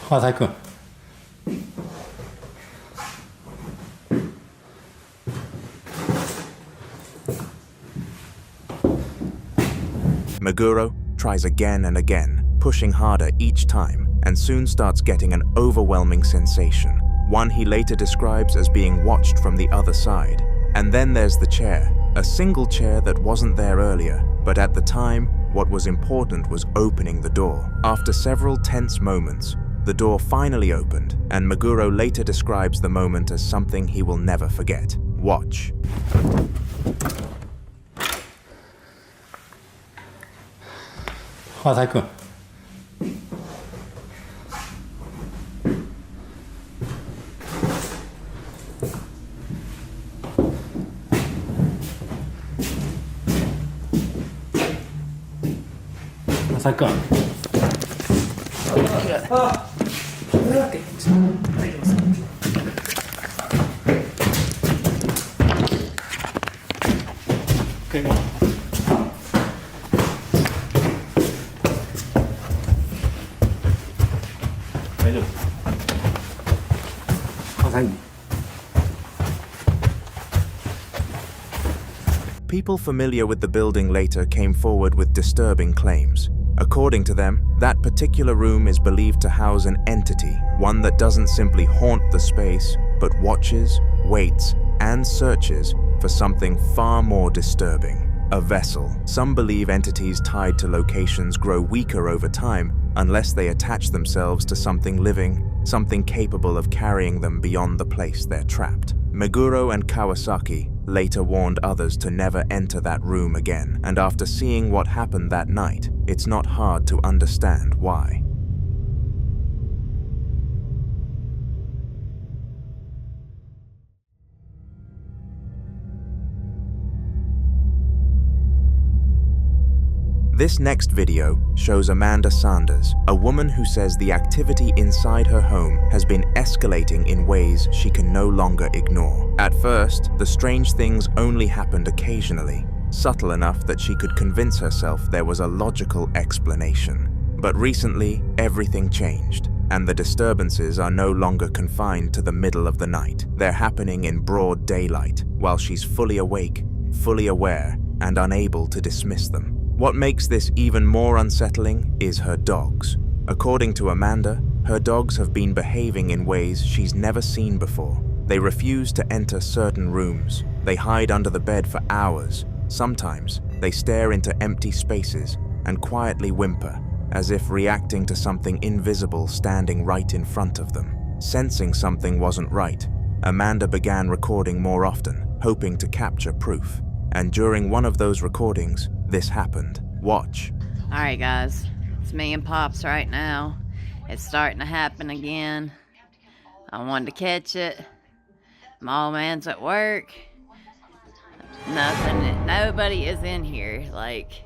川崎君。Meguro tries again and again, pushing harder each time, and soon starts getting an overwhelming sensation, one he later describes as being watched from the other side. And then there's the chair, a single chair that wasn't there earlier, but at the time, what was important was opening the door. After several tense moments, the door finally opened, and Meguro later describes the moment as something he will never forget. Watch.川崎君。川崎君。People familiar with the building later came forward with disturbing claims. According to them, that particular room is believed to house an entity, one that doesn't simply haunt the space, but watches, waits, and searches for something far more disturbing. A vessel. Some believe entities tied to locations grow weaker over time unless they attach themselves to something living, something capable of carrying them beyond the place they're trapped. Meguro and Kawasaki later warned others to never enter that room again, and after seeing what happened that night, it's not hard to understand why. This next video shows Amanda Sanders, a woman who says the activity inside her home has been escalating in ways she can no longer ignore. At first, the strange things only happened occasionally, subtle enough that she could convince herself there was a logical explanation. But recently, everything changed, and the disturbances are no longer confined to the middle of the night. They're happening in broad daylight, while she's fully awake, fully aware, and unable to dismiss them. What makes this even more unsettling is her dogs. According to Amanda, her dogs have been behaving in ways she's never seen before. They refuse to enter certain rooms. They hide under the bed for hours. Sometimes, they stare into empty spaces and quietly whimper, as if reacting to something invisible standing right in front of them. Sensing something wasn't right, Amanda began recording more often, hoping to capture proof. And during one of those recordings, this happened. Watch. Alright guys, it's me and Pops right now. It's starting to happen again. I wanted to catch it. My old man's at work. Nothing, nobody is in here. Like,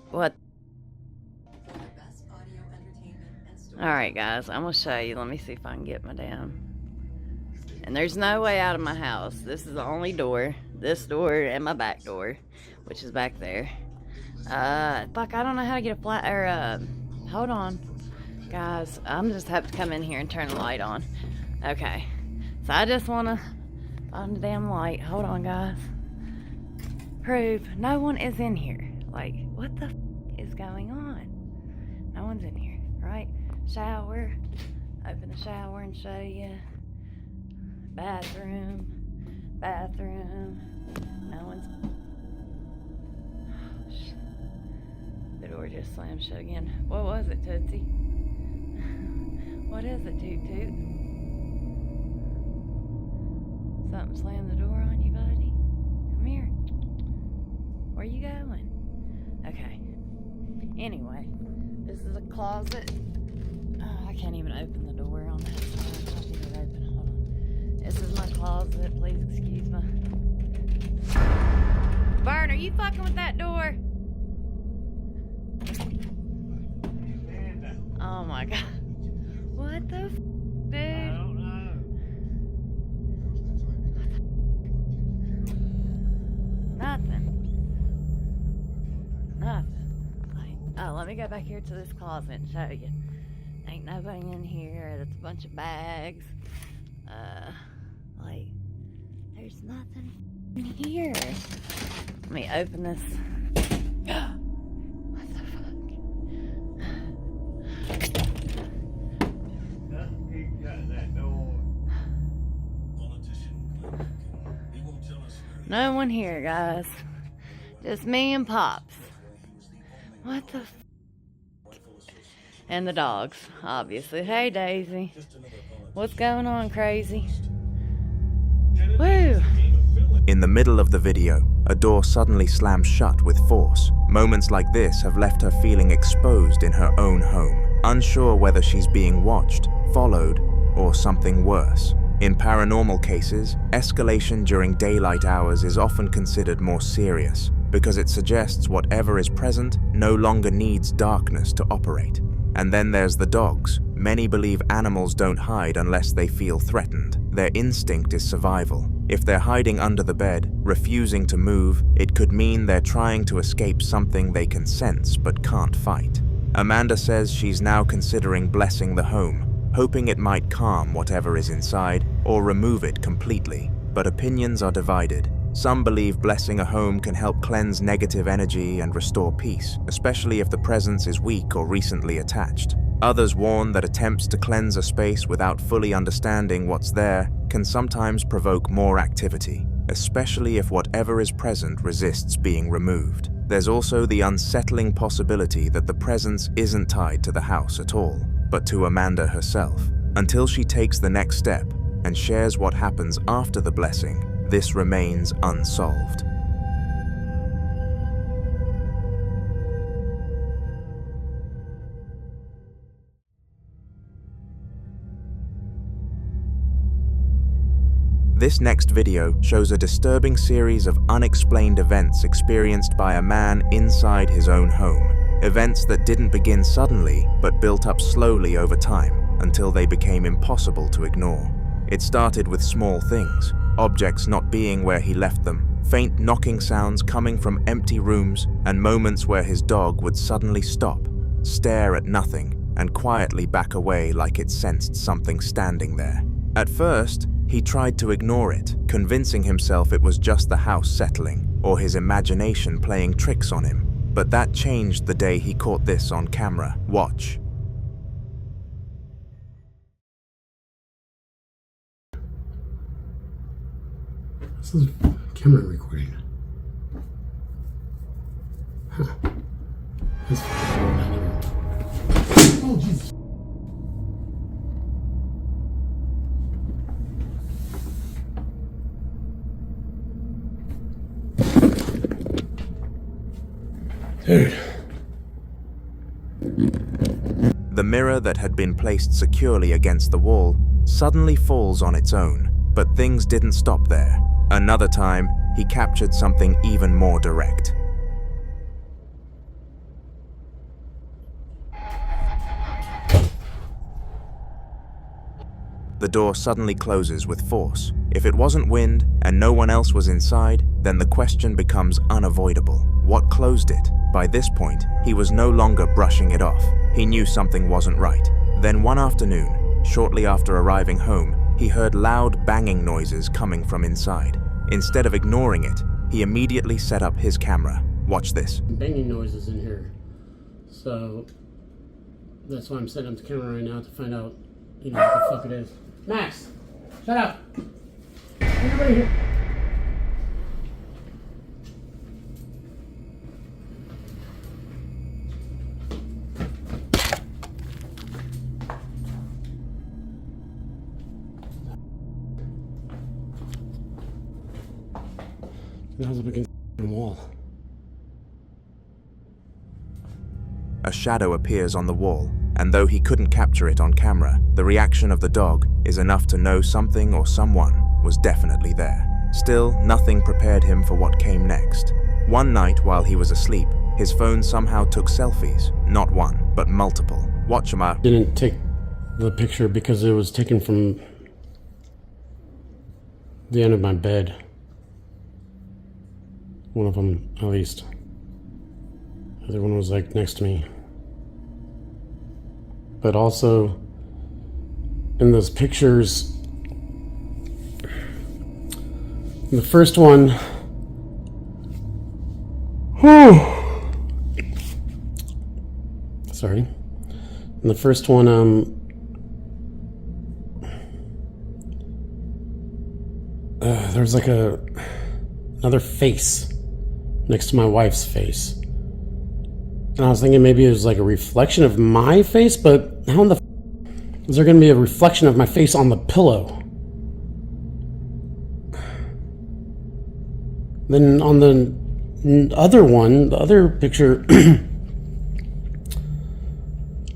what? Alright guys, I'm gonna show you. Let me see if I can get my damn. And there's no way out of my house. This is the only door. This door and my back door, which is back there. Fuck, I don't know how to get a flat, or, hold on. Guys, I'm just have to come in here and turn the light on. Okay. So I just wanna find the damn light. Hold on, guys. Proof no one is in here. Like, what the is going on? No one's in here, right? Shower. Open the shower and show you. Bathroom. No one's. Oh, shit. The door just slammed shut again. What was it, Tootsie? What is it, Toot Toot? Something slammed the door on you, buddy? Come here. Where you going? Okay. Anyway, this is a closet. Oh, I can't even open the door on that side. I'll get it open. Hold on. This is my closet. Please excuse my Vern, are you fucking with that door? Oh my god. What the f, dude? I don't know. Nothing. Oh, let me go back here to this closet and show you. Ain't nobody in here. It's a bunch of bags. Like, there's nothing in here. Let me open this. What the fuck? No one here, guys. Just me and Pops. What the f? And the dogs, obviously. Hey, Daisy. What's going on, crazy? Woo! In the middle of the video, a door suddenly slams shut with force. Moments like this have left her feeling exposed in her own home, unsure whether she's being watched, followed, or something worse. In paranormal cases, escalation during daylight hours is often considered more serious, because it suggests whatever is present no longer needs darkness to operate. And then there's the dogs. Many believe animals don't hide unless they feel threatened. Their instinct is survival. If they're hiding under the bed, refusing to move, it could mean they're trying to escape something they can sense but can't fight. Amanda says she's now considering blessing the home, hoping it might calm whatever is inside or remove it completely. But opinions are divided. Some believe blessing a home can help cleanse negative energy and restore peace, especially if the presence is weak or recently attached. Others warn that attempts to cleanse a space without fully understanding what's there can sometimes provoke more activity, especially if whatever is present resists being removed. There's also the unsettling possibility that the presence isn't tied to the house at all, but to Amanda herself. Until she takes the next step and shares what happens after the blessing, this remains unsolved. This next video shows a disturbing series of unexplained events experienced by a man inside his own home. Events that didn't begin suddenly, but built up slowly over time until they became impossible to ignore. It started with small things, objects not being where he left them, faint knocking sounds coming from empty rooms, and moments where his dog would suddenly stop, stare at nothing, and quietly back away like it sensed something standing there. At first, he tried to ignore it, convincing himself it was just the house settling, or his imagination playing tricks on him. But that changed the day he caught this on camera. Watch. This is camera recording. Huh. Oh, Jesus. Dude. The mirror that had been placed securely against the wall suddenly falls on its own, but things didn't stop there. Another time, he captured something even more direct. The door suddenly closes with force. If it wasn't wind and no one else was inside, then the question becomes unavoidable. What closed it? By this point, he was no longer brushing it off. He knew something wasn't right. Then one afternoon, shortly after arriving home, he heard loud banging noises coming from inside. Instead of ignoring it, he immediately set up his camera. Watch this. Banging noises in here. So that's why I'm setting up the camera right now to find out, what the fuck it is. Max, shut up. Everybody here. That was up against the wall. A shadow appears on the wall, and though he couldn't capture it on camera, the reaction of the dog is enough to know something or someone was definitely there. Still, nothing prepared him for what came next. One night while he was asleep, his phone somehow took selfies. Not one, but multiple. Watch 'em out. Didn't take the picture because it was taken from the end of my bed. One of them, at least. The other one was like next to me. But also, in those pictures, in the first one, sorry. In the first one, there's like another face next to my wife's face. And I was thinking maybe it was like a reflection of my face, but how in the is there going to be a reflection of my face on the pillow? Then on the other one, the other picture,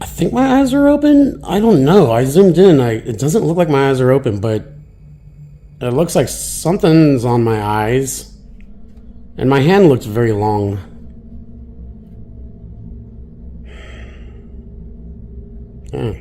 I think my eyes are open. I don't know. I zoomed in. It doesn't look like my eyes are open, but it looks like something's on my eyes. And my hand looks very long. Yeah.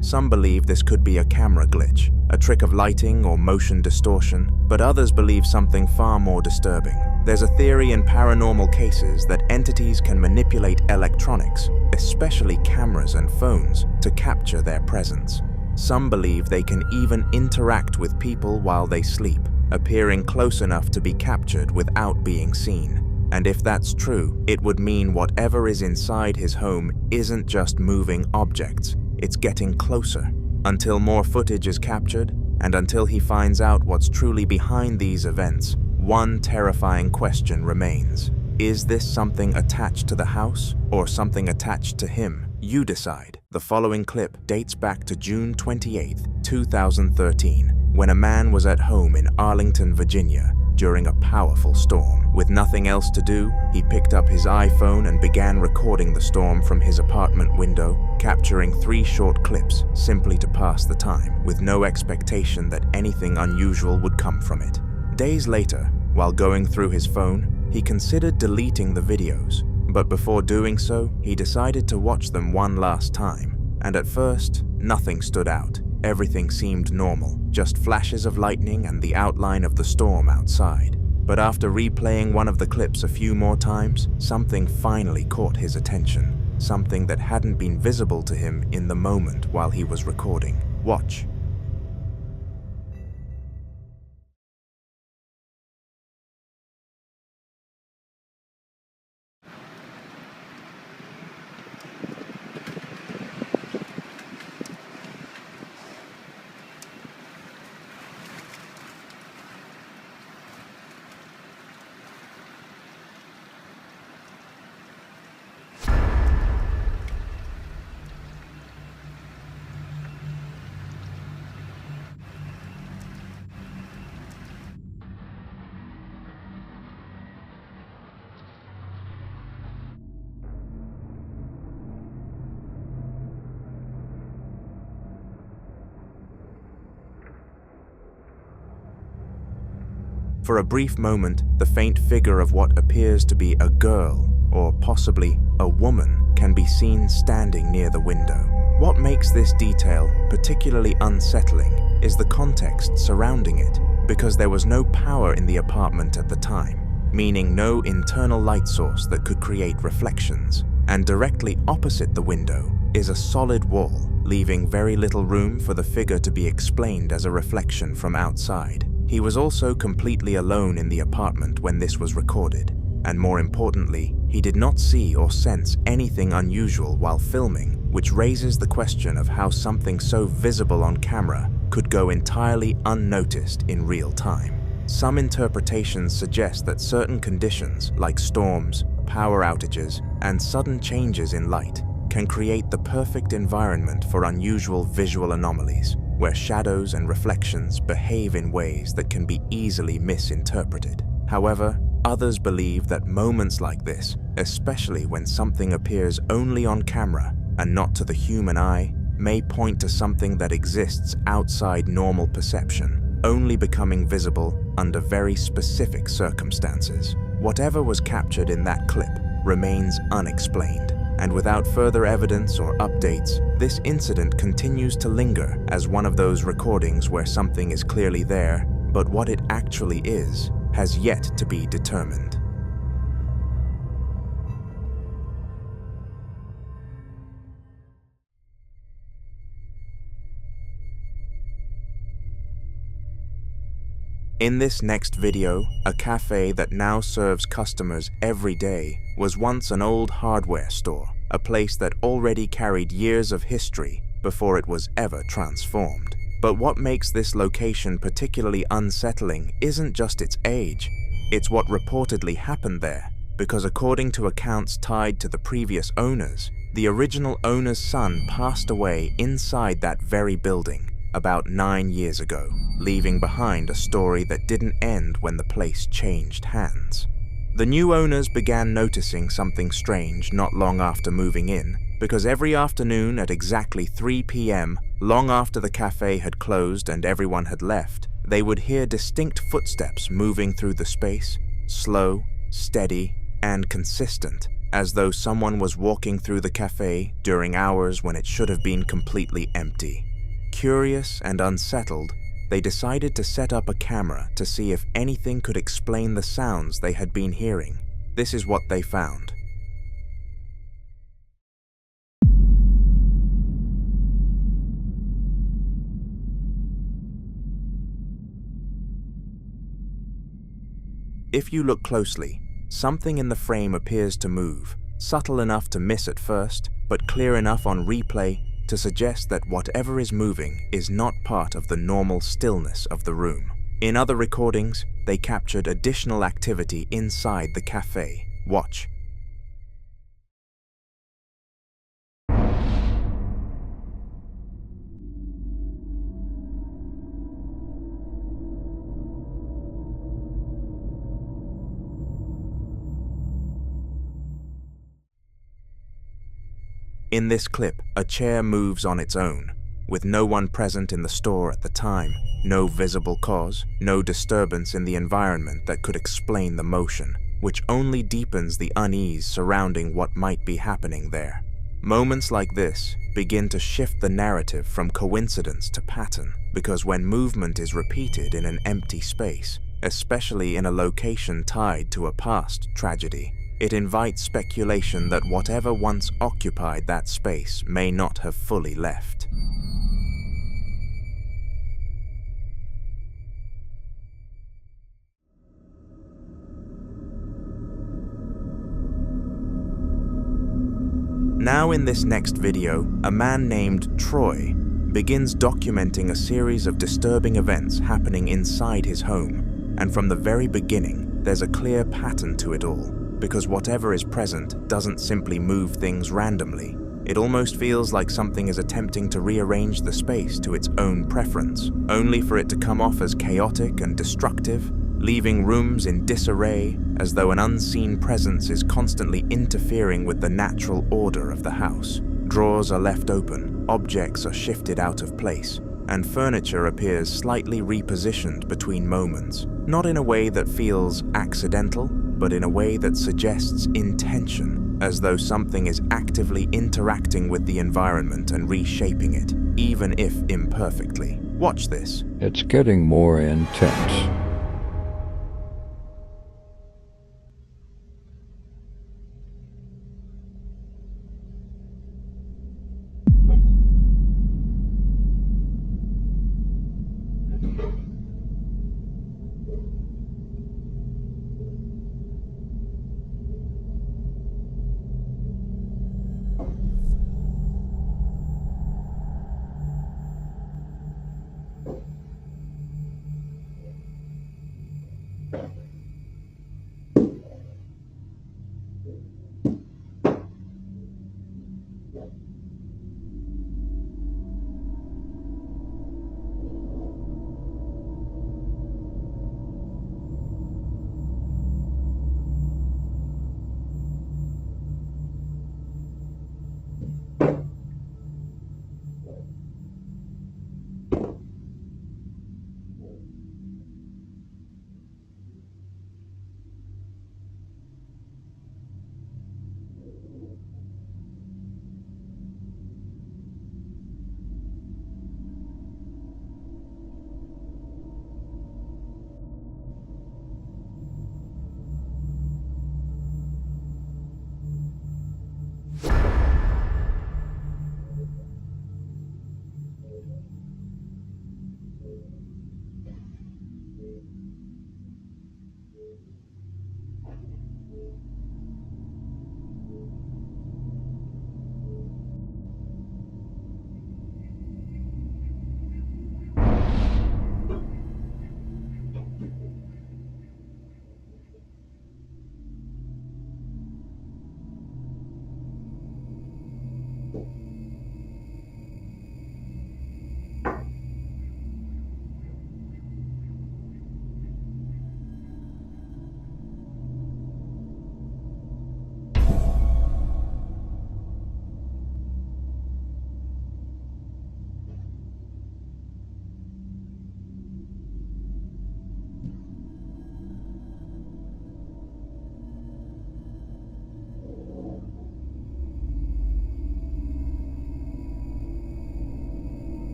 Some believe this could be a camera glitch, a trick of lighting or motion distortion, but others believe something far more disturbing. There's a theory in paranormal cases that entities can manipulate electronics, especially cameras and phones, to capture their presence. Some believe they can even interact with people while they sleep, appearing close enough to be captured without being seen. And if that's true, it would mean whatever is inside his home isn't just moving objects. It's getting closer, until more footage is captured, and until he finds out what's truly behind these events. One terrifying question remains. Is this something attached to the house, or something attached to him? You decide. The following clip dates back to June 28, 2013, when a man was at home in Arlington, Virginia, during a powerful storm. With nothing else to do, he picked up his iPhone and began recording the storm from his apartment window, capturing 3 short clips simply to pass the time, with no expectation that anything unusual would come from it. Days later, while going through his phone, he considered deleting the videos, but before doing so, he decided to watch them one last time, and at first, nothing stood out. Everything seemed normal, just flashes of lightning and the outline of the storm outside. But after replaying one of the clips a few more times, something finally caught his attention. Something that hadn't been visible to him in the moment while he was recording. Watch. For a brief moment, the faint figure of what appears to be a girl, or possibly a woman, can be seen standing near the window. What makes this detail particularly unsettling is the context surrounding it, because there was no power in the apartment at the time, meaning no internal light source that could create reflections, and directly opposite the window is a solid wall, leaving very little room for the figure to be explained as a reflection from outside. He was also completely alone in the apartment when this was recorded, and more importantly, he did not see or sense anything unusual while filming, which raises the question of how something so visible on camera could go entirely unnoticed in real time. Some interpretations suggest that certain conditions, like storms, power outages, and sudden changes in light can create the perfect environment for unusual visual anomalies, where shadows and reflections behave in ways that can be easily misinterpreted. However, others believe that moments like this, especially when something appears only on camera and not to the human eye, may point to something that exists outside normal perception, only becoming visible under very specific circumstances. Whatever was captured in that clip remains unexplained, and without further evidence or updates, this incident continues to linger as one of those recordings where something is clearly there, but what it actually is has yet to be determined. In this next video, a cafe that now serves customers every day was once an old hardware store, a place that already carried years of history before it was ever transformed. But what makes this location particularly unsettling isn't just its age, it's what reportedly happened there, because according to accounts tied to the previous owners, the original owner's son passed away inside that very building about 9 years ago, leaving behind a story that didn't end when the place changed hands. The new owners began noticing something strange not long after moving in, because every afternoon at exactly 3 p.m., long after the cafe had closed and everyone had left, they would hear distinct footsteps moving through the space, slow, steady, and consistent, as though someone was walking through the cafe during hours when it should have been completely empty. Curious and unsettled, they decided to set up a camera to see if anything could explain the sounds they had been hearing. This is what they found. If you look closely, something in the frame appears to move, subtle enough to miss at first, but clear enough on replay to suggest that whatever is moving is not part of the normal stillness of the room. In other recordings, they captured additional activity inside the cafe. Watch. In this clip, a chair moves on its own, with no one present in the store at the time, no visible cause, no disturbance in the environment that could explain the motion, which only deepens the unease surrounding what might be happening there. Moments like this begin to shift the narrative from coincidence to pattern, because when movement is repeated in an empty space, especially in a location tied to a past tragedy, it invites speculation that whatever once occupied that space may not have fully left. Now in this next video, a man named Troy begins documenting a series of disturbing events happening inside his home, and from the very beginning, there's a clear pattern to it all. Because whatever is present doesn't simply move things randomly. It almost feels like something is attempting to rearrange the space to its own preference, only for it to come off as chaotic and destructive, leaving rooms in disarray as though an unseen presence is constantly interfering with the natural order of the house. Drawers are left open, objects are shifted out of place, and furniture appears slightly repositioned between moments, not in a way that feels accidental, but in a way that suggests intention, as though something is actively interacting with the environment and reshaping it, even if imperfectly. Watch this. It's getting more intense.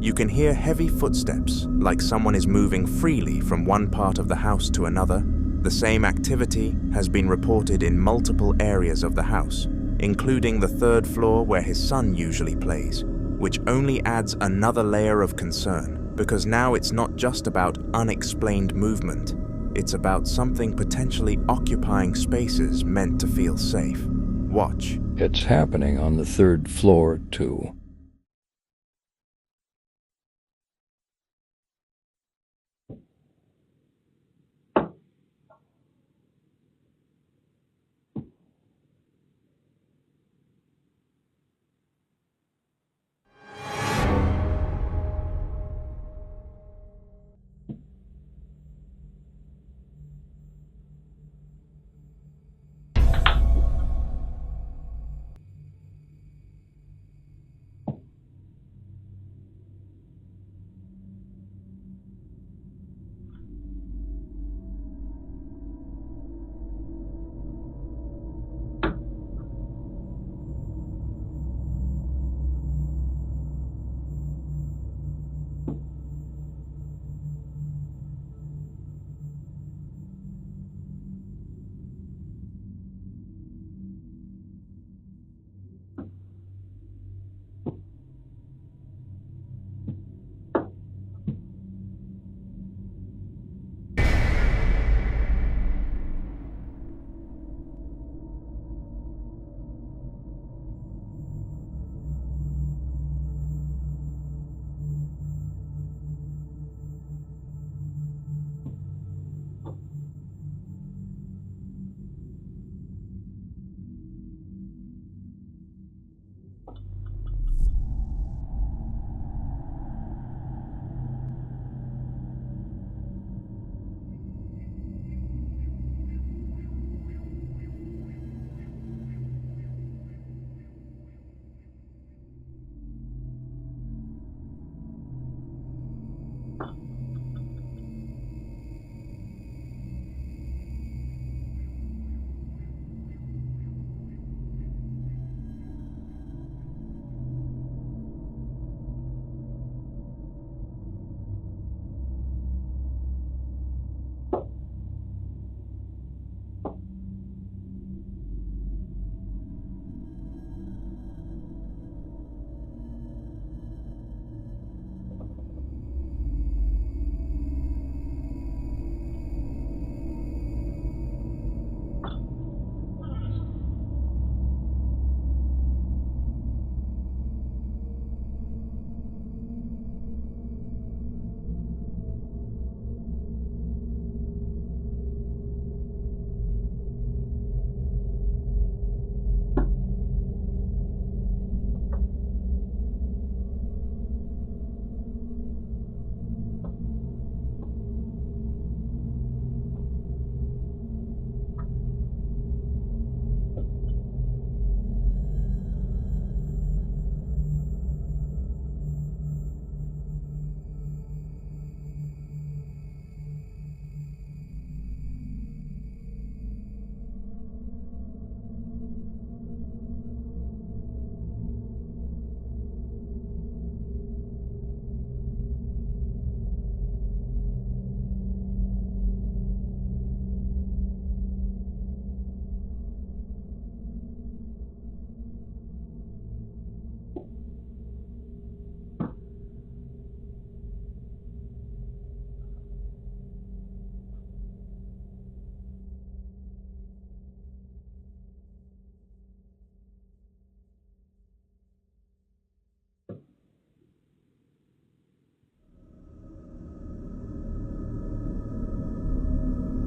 You can hear heavy footsteps, like someone is moving freely from one part of the house to another. The same activity has been reported in multiple areas of the house, including the third floor where his son usually plays, which only adds another layer of concern, because now it's not just about unexplained movement, it's about something potentially occupying spaces meant to feel safe. Watch. It's happening on the third floor, too.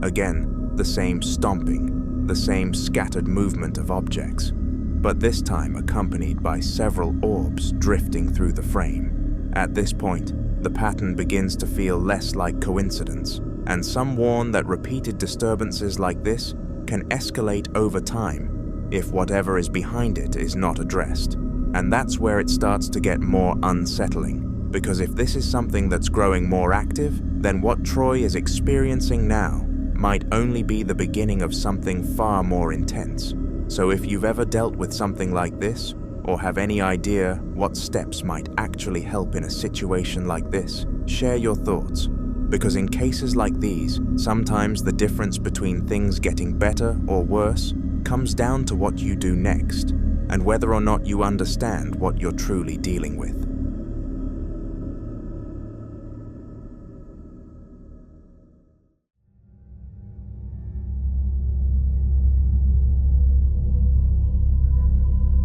Again, the same stomping, the same scattered movement of objects, but this time accompanied by several orbs drifting through the frame. At this point, the pattern begins to feel less like coincidence, and some warn that repeated disturbances like this can escalate over time if whatever is behind it is not addressed. And that's where it starts to get more unsettling, because if this is something that's growing more active, then what Troy is experiencing now might only be the beginning of something far more intense. So if you've ever dealt with something like this, or have any idea what steps might actually help in a situation like this, share your thoughts. Because in cases like these, sometimes the difference between things getting better or worse comes down to what you do next, and whether or not you understand what you're truly dealing with.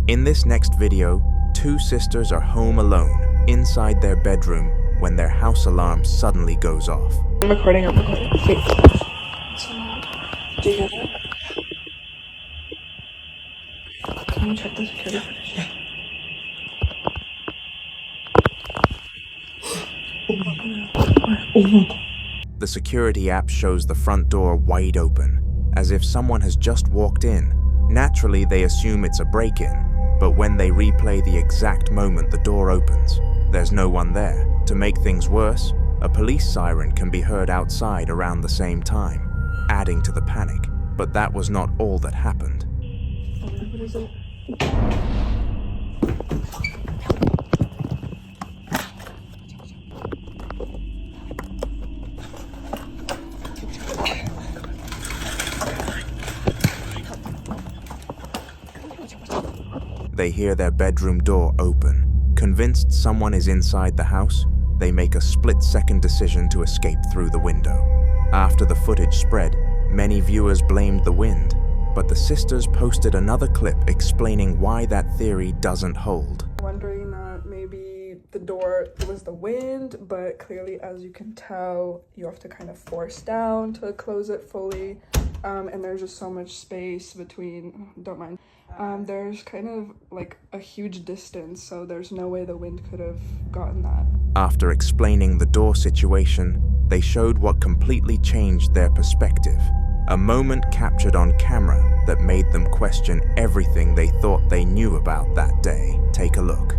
In this next video, two sisters are home alone, inside their bedroom, when their house alarm suddenly goes off. I'm recording. Wait. Do you hear that? Can you check the security footage? Yeah. Oh my god. The security app shows the front door wide open, as if someone has just walked in. Naturally, they assume it's a break-in, but when they replay the exact moment the door opens, there's no one there. To make things worse, a police siren can be heard outside around the same time, adding to the panic. But that was not all that happened. What is it? They hear their bedroom door open. Convinced someone is inside the house, they make a split-second decision to escape through the window. After the footage spread, many viewers blamed the wind, but the sisters posted another clip explaining why that theory doesn't hold. Wondering that maybe the door was the wind, but clearly, as you can tell, you have to kind of force down to close it fully. And there's just so much space between, don't mind. There's kind of like a huge distance, so there's no way the wind could have gotten that. After explaining the door situation, they showed what completely changed their perspective. A moment captured on camera that made them question everything they thought they knew about that day. Take a look.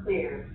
Clear.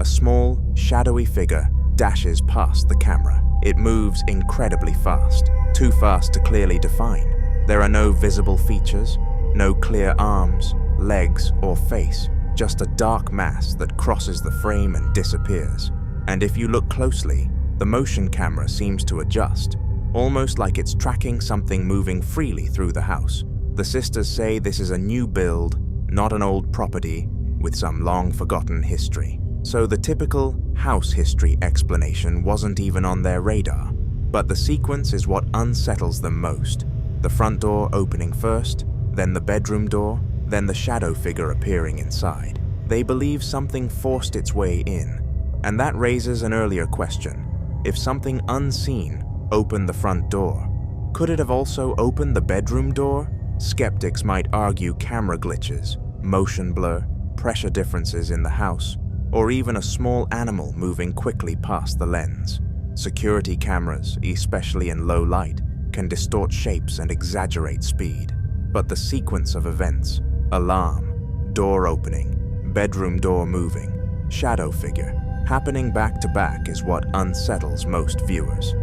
a small, shadowy figure dashes past the camera. It moves incredibly fast, too fast to clearly define. There are no visible features, no clear arms, legs, or face, just a dark mass that crosses the frame and disappears. And if you look closely, the motion camera seems to adjust, almost like it's tracking something moving freely through the house. The sisters say this is a new build, not an old property with some long-forgotten history. So the typical house history explanation wasn't even on their radar. But the sequence is what unsettles them most. The front door opening first, then the bedroom door, then the shadow figure appearing inside. They believe something forced its way in. And that raises an earlier question. If something unseen opened the front door, could it have also opened the bedroom door? Skeptics might argue camera glitches, motion blur, pressure differences in the house, or even a small animal moving quickly past the lens. Security cameras, especially in low light, can distort shapes and exaggerate speed. But the sequence of events, alarm, door opening, bedroom door moving, shadow figure, happening back to back is what unsettles most viewers.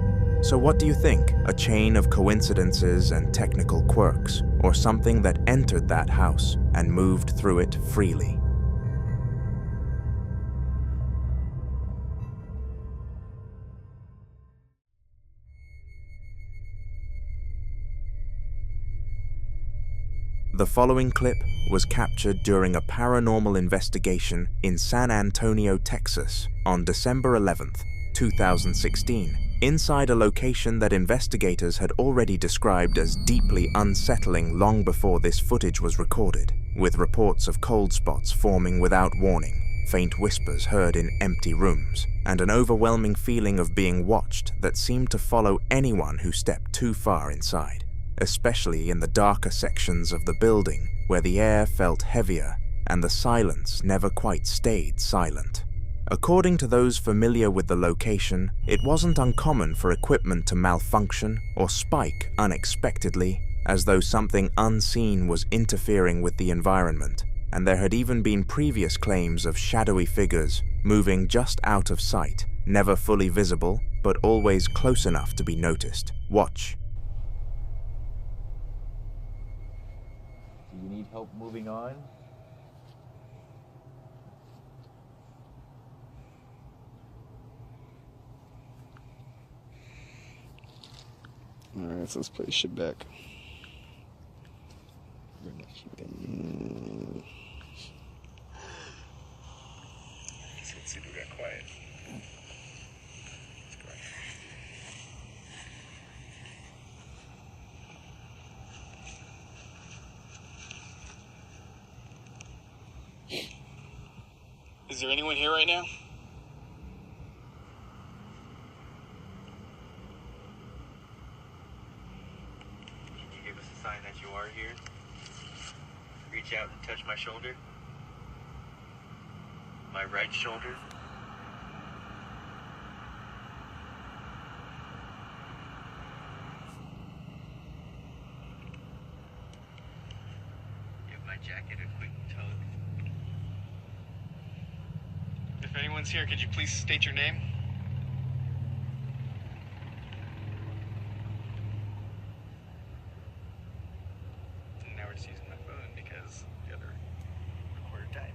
So what do you think? A chain of coincidences and technical quirks, or something that entered that house and moved through it freely? The following clip was captured during a paranormal investigation in San Antonio, Texas on December 11th, 2016, inside a location that investigators had already described as deeply unsettling long before this footage was recorded, with reports of cold spots forming without warning, faint whispers heard in empty rooms, and an overwhelming feeling of being watched that seemed to follow anyone who stepped too far inside, especially in the darker sections of the building where the air felt heavier and the silence never quite stayed silent. According to those familiar with the location, it wasn't uncommon for equipment to malfunction or spike unexpectedly, as though something unseen was interfering with the environment, and there had even been previous claims of shadowy figures moving just out of sight, never fully visible, but always close enough to be noticed. Watch. Do you need help moving on? Alright, so let's play this shit back. Let's see if we got quiet. Is there anyone here right now? Can you give us a sign that you are here? Reach out and touch my shoulder. My right shoulder. Give my jacket a quick tug. If anyone's here, could you please state your name? Now we're just using my phone because the other recorder died.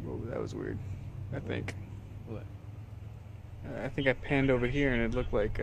Whoa, that was weird. I think. What? I think I panned over here and it looked like,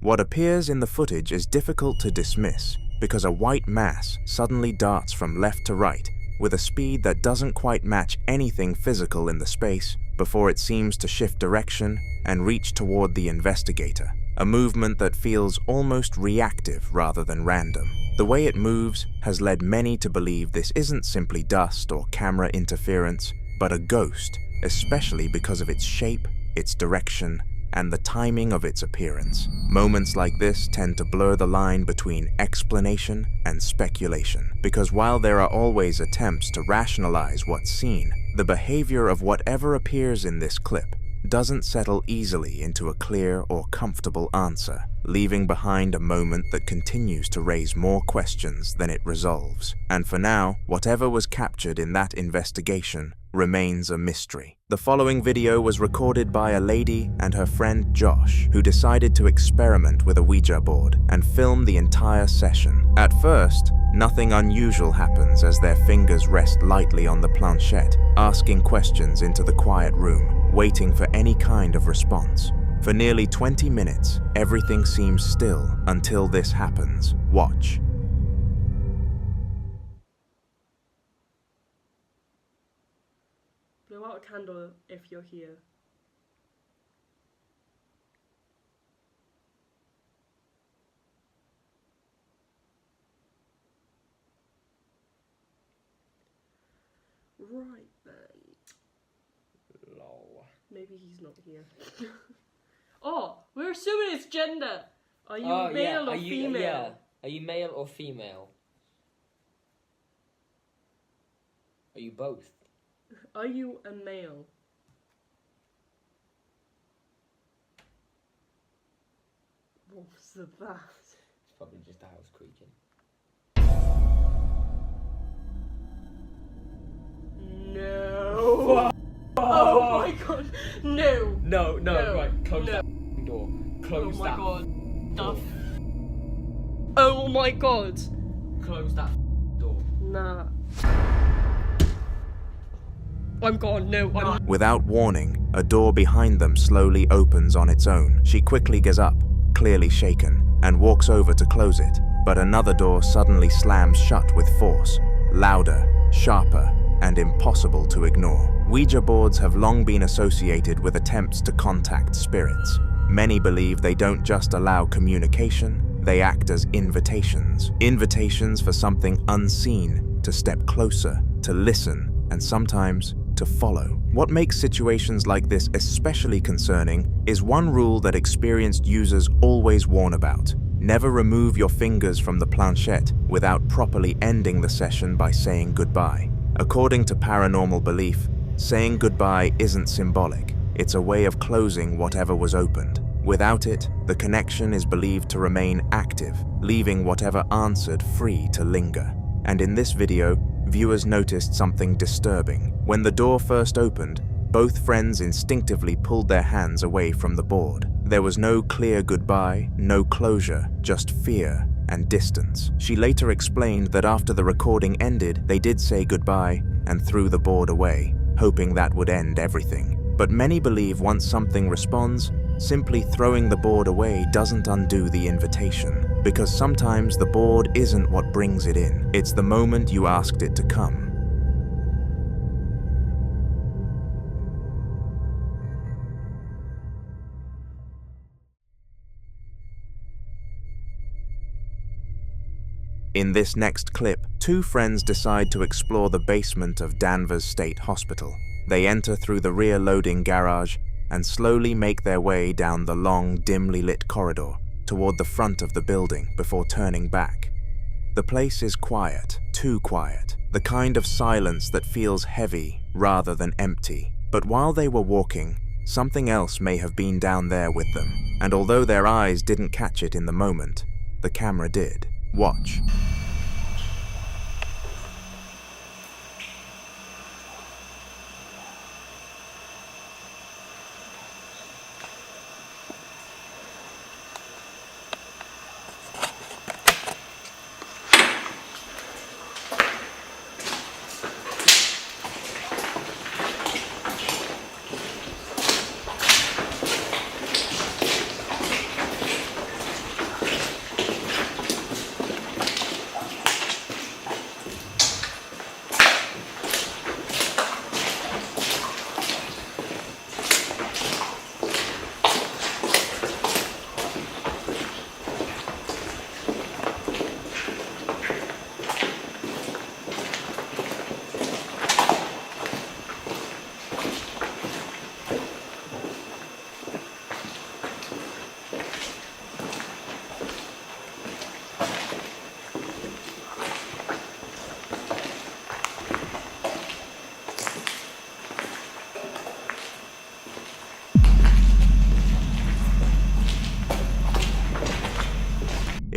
What appears in the footage is difficult to dismiss because a white mass suddenly darts from left to right with a speed that doesn't quite match anything physical in the space before it seems to shift direction and reach toward the investigator, a movement that feels almost reactive rather than random. The way it moves has led many to believe this isn't simply dust or camera interference, but a ghost, especially because of its shape, its direction, and the timing of its appearance. Moments like this tend to blur the line between explanation and speculation, because while there are always attempts to rationalize what's seen, the behavior of whatever appears in this clip doesn't settle easily into a clear or comfortable answer, leaving behind a moment that continues to raise more questions than it resolves. And for now, whatever was captured in that investigation remains a mystery. The following video was recorded by a lady and her friend Josh, who decided to experiment with a Ouija board and film the entire session. At first, nothing unusual happens as their fingers rest lightly on the planchette, asking questions into the quiet room, waiting for any kind of response. For nearly 20 minutes, everything seems still until this happens. Watch. Blow out a candle if you're here. Right then. Lol. Maybe he's not here. Oh, we're assuming it's gender. Are you male or female? Yeah. Are you male or female? Are you both? Are you a male? What was that? It's probably just a house creaking. No. Oh my god. No. No. Right, close that door. Close that. Oh my god. Oh my god. Close that door. Nah. I'm gone. No, I'm... Without warning, a door behind them slowly opens on its own. She quickly gets up, clearly shaken, and walks over to close it. But another door suddenly slams shut with force, louder, sharper, and impossible to ignore. Ouija boards have long been associated with attempts to contact spirits. Many believe they don't just allow communication, they act as invitations. Invitations for something unseen to step closer, to listen, and sometimes to follow. What makes situations like this especially concerning is one rule that experienced users always warn about. Never remove your fingers from the planchette without properly ending the session by saying goodbye. According to paranormal belief, saying goodbye isn't symbolic. It's a way of closing whatever was opened. Without it, the connection is believed to remain active, leaving whatever answered free to linger. And in this video, viewers noticed something disturbing. When the door first opened, both friends instinctively pulled their hands away from the board. There was no clear goodbye, no closure, just fear and distance. She later explained that after the recording ended, they did say goodbye and threw the board away, hoping that would end everything. But many believe once something responds, simply throwing the board away doesn't undo the invitation, because sometimes the board isn't what brings it in. It's the moment you asked it to come. In this next clip, two friends decide to explore the basement of Danvers State Hospital. They enter through the rear loading garage and slowly make their way down the long, dimly lit corridor toward the front of the building before turning back. The place is quiet, too quiet, the kind of silence that feels heavy rather than empty. But while they were walking, something else may have been down there with them, and although their eyes didn't catch it in the moment, the camera did. Watch.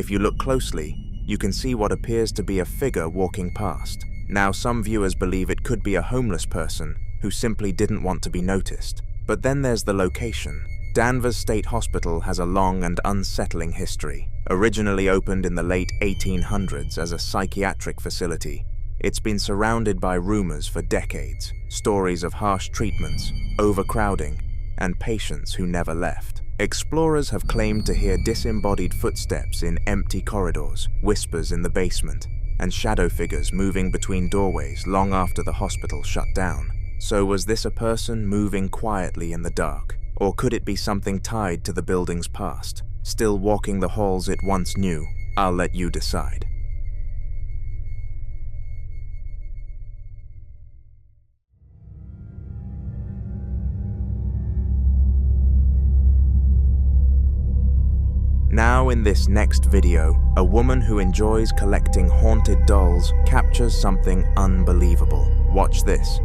If you look closely, you can see what appears to be a figure walking past. Now, some viewers believe it could be a homeless person who simply didn't want to be noticed. But then there's the location. Danvers State Hospital has a long and unsettling history. Originally opened in the late 1800s as a psychiatric facility, it's been surrounded by rumors for decades, stories of harsh treatments, overcrowding, and patients who never left. Explorers have claimed to hear disembodied footsteps in empty corridors, whispers in the basement, and shadow figures moving between doorways long after the hospital shut down. So was this a person moving quietly in the dark? Or could it be something tied to the building's past, still walking the halls it once knew? I'll let you decide. Now in this next video, a woman who enjoys collecting haunted dolls captures something unbelievable. Watch this.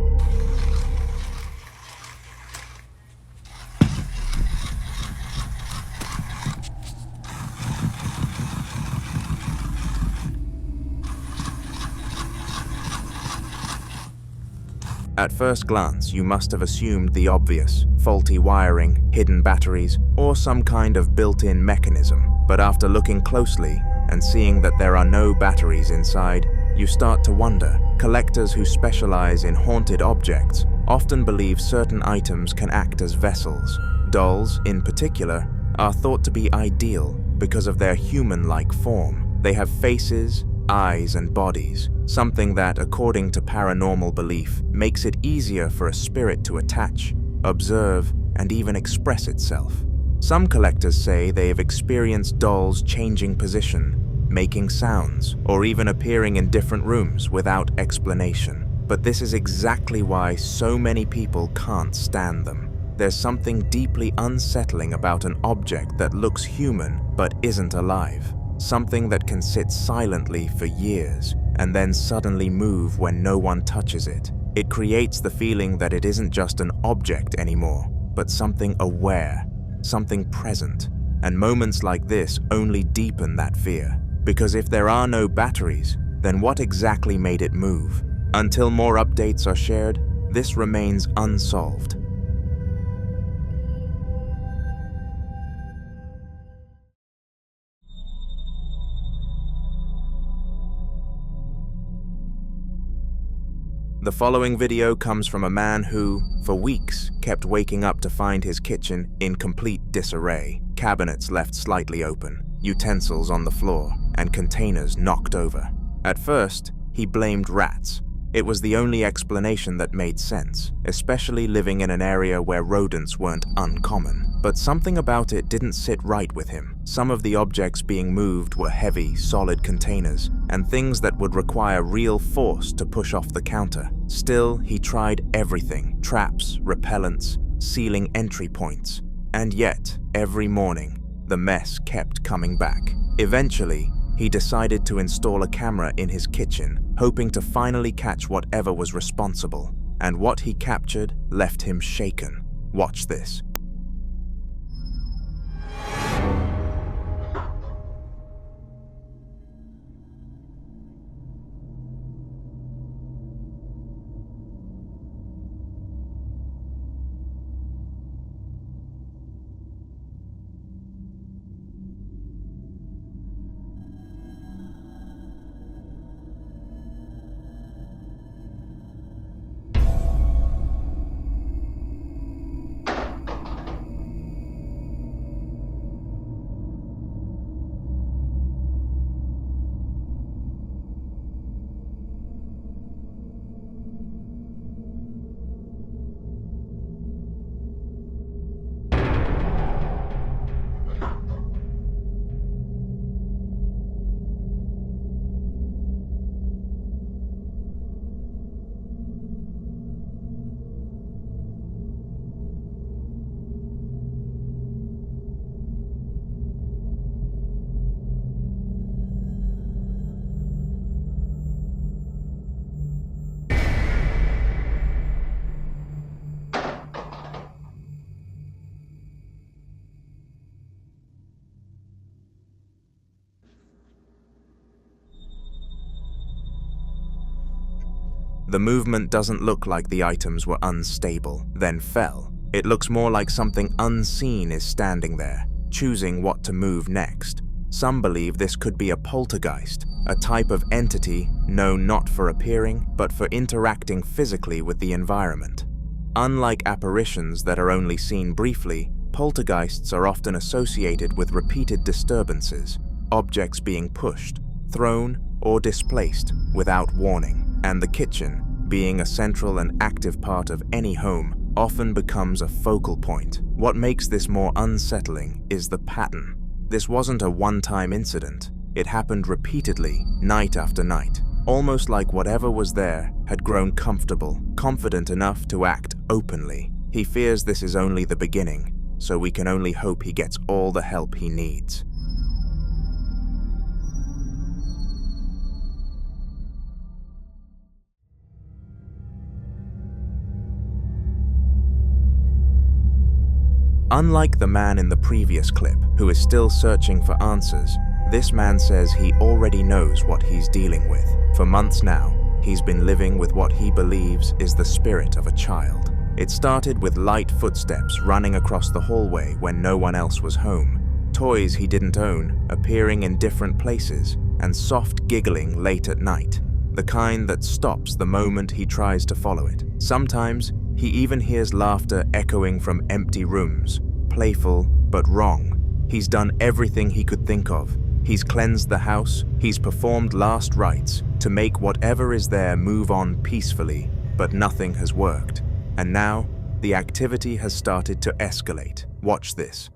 At first glance, you must have assumed the obvious: faulty wiring, hidden batteries, or some kind of built-in mechanism. But after looking closely and seeing that there are no batteries inside, you start to wonder. Collectors who specialize in haunted objects often believe certain items can act as vessels. Dolls, in particular, are thought to be ideal because of their human-like form. They have faces, eyes, and bodies, something that, according to paranormal belief, makes it easier for a spirit to attach, observe, and even express itself. Some collectors say they have experienced dolls changing position, making sounds, or even appearing in different rooms without explanation. But this is exactly why so many people can't stand them. There's something deeply unsettling about an object that looks human but isn't alive. Something that can sit silently for years and then suddenly move when no one touches it. It creates the feeling that it isn't just an object anymore, but something aware, something present. And moments like this only deepen that fear. Because if there are no batteries, then what exactly made it move? Until more updates are shared, this remains unsolved. The following video comes from a man who, for weeks, kept waking up to find his kitchen in complete disarray. Cabinets left slightly open, utensils on the floor, and containers knocked over. At first, he blamed rats. It was the only explanation that made sense, especially living in an area where rodents weren't uncommon. But something about it didn't sit right with him. Some of the objects being moved were heavy, solid containers, and things that would require real force to push off the counter. Still, he tried everything: traps, repellents, sealing entry points. And yet, every morning, the mess kept coming back. Eventually, he decided to install a camera in his kitchen, hoping to finally catch whatever was responsible. And what he captured left him shaken. Watch this. The movement doesn't look like the items were unstable, then fell. It looks more like something unseen is standing there, choosing what to move next. Some believe this could be a poltergeist, a type of entity known not for appearing, but for interacting physically with the environment. Unlike apparitions that are only seen briefly, poltergeists are often associated with repeated disturbances, objects being pushed, thrown, or displaced without warning, and the kitchen, being a central and active part of any home, often becomes a focal point. What makes this more unsettling is the pattern. This wasn't a one-time incident. It happened repeatedly, night after night, almost like whatever was there had grown comfortable, confident enough to act openly. He fears this is only the beginning, so we can only hope he gets all the help he needs. Unlike the man in the previous clip, who is still searching for answers, this man says he already knows what he's dealing with. For months now, he's been living with what he believes is the spirit of a child. It started with light footsteps running across the hallway when no one else was home, toys he didn't own appearing in different places, and soft giggling late at night, the kind that stops the moment he tries to follow it. Sometimes, he even hears laughter echoing from empty rooms, playful but wrong. He's done everything he could think of. He's cleansed the house, he's performed last rites to make whatever is there move on peacefully, but nothing has worked. And now, the activity has started to escalate. Watch this.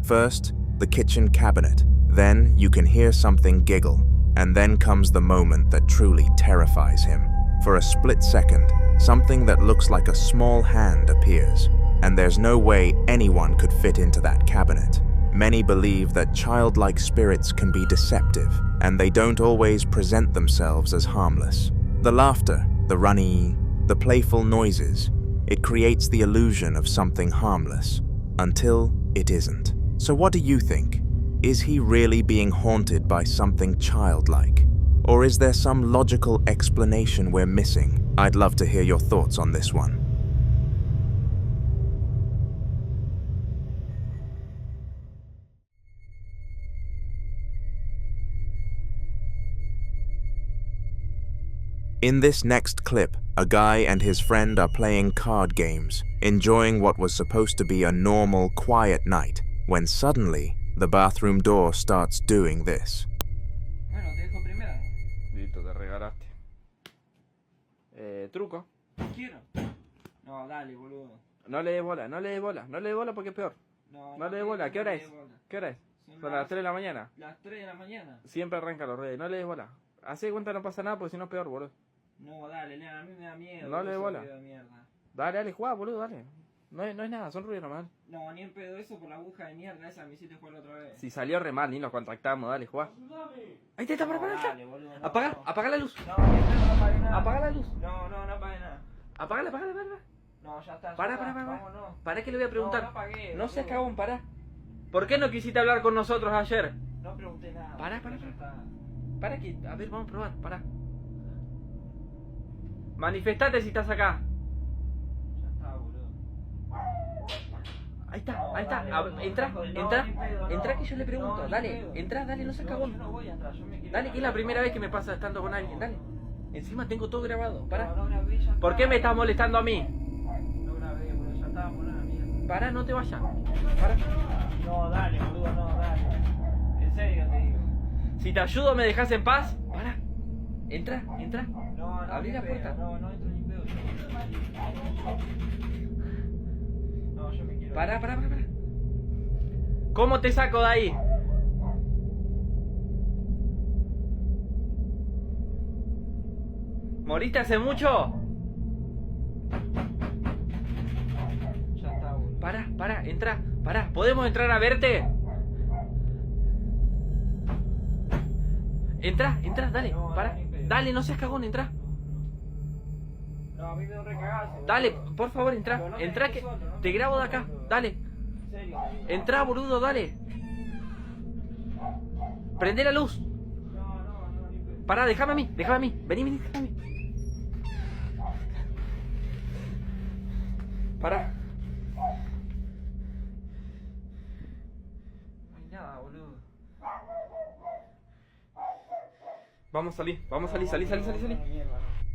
First, the kitchen cabinet. Then you can hear something giggle. And then comes the moment that truly terrifies him. For a split second, something that looks like a small hand appears. And there's no way anyone could fit into that cabinet. Many believe that childlike spirits can be deceptive, and they don't always present themselves as harmless. The laughter, the runny, the playful noises, it creates the illusion of something harmless, until it isn't. So what do you think? Is he really being haunted by something childlike? Or is there some logical explanation we're missing? I'd love to hear your thoughts on this one. In this next clip, a guy and his friend are playing card games, enjoying what was supposed to be a normal, quiet night, when suddenly, the bathroom door starts doing this. Bueno, te dejo primero. Listo, te regalaste. Truco. Quiero. No, dale, boludo. No le des bola, no le des bola, no le des bola porque es peor. No, No le des bola, ¿qué hora es? ¿Qué hora es? Son las 3 de la mañana. Las 3 de la mañana. Siempre arranca los redes, no le des bola. Hace cuenta no pasa nada porque si no es peor, boludo. No, dale, a mí me da miedo. No le des bola. Mierda. Dale, juega, boludo, dale. No es nada, son ruidos nomás. No, ni en pedo eso por la aguja de mierda esa me hiciste jugar la otra vez. Si salió re mal, ni nos contactamos, dale, juega. Ahí te está, para, dale, boludo, no, apaga la luz. No apague nada. Apaga la luz. No apague nada. Apágala. No, ya está. Para. Vámonos. Para que le voy a preguntar. No apagué. No seas cagón, para. ¿Por qué no quisiste hablar con nosotros ayer? No pregunté nada. Para. Para que, a ver, vamos a probar, para. Manifestate si estás acá. Ya está, boludo. Ahí está. Entra que yo le pregunto. Dale, entra, no seas cagón. Yo no voy a entrar, yo me quiero. Dale, que es la primera vez que me pasa estando con alguien, dale. Encima tengo todo grabado, para. No grabé, ya está. ¿Por qué me estás molestando a mí? No grabé, boludo, ya estaba por la mierda. Para, no te vayas. Para. No, dale, boludo, no, dale. En serio te digo. Si te ayudo, ¿me dejas en paz? Para. Entra. No, Abrí la puerta. No entro ni pedo. No, yo me quiero. Para. ¿Cómo te saco de ahí? ¿Moriste hace mucho? Para, entra, para. ¿Podemos entrar a verte? Entra, dale, para. Dale, no seas cagón, entra. No, a mí me da un recagazo. Dale, por favor, entra. Entra que te grabo de acá, dale. Entra, boludo, dale. Prende la luz. Pará, déjame a mí. Vení, déjame a mí. Pará. No hay nada, boludo. Vamos a salir.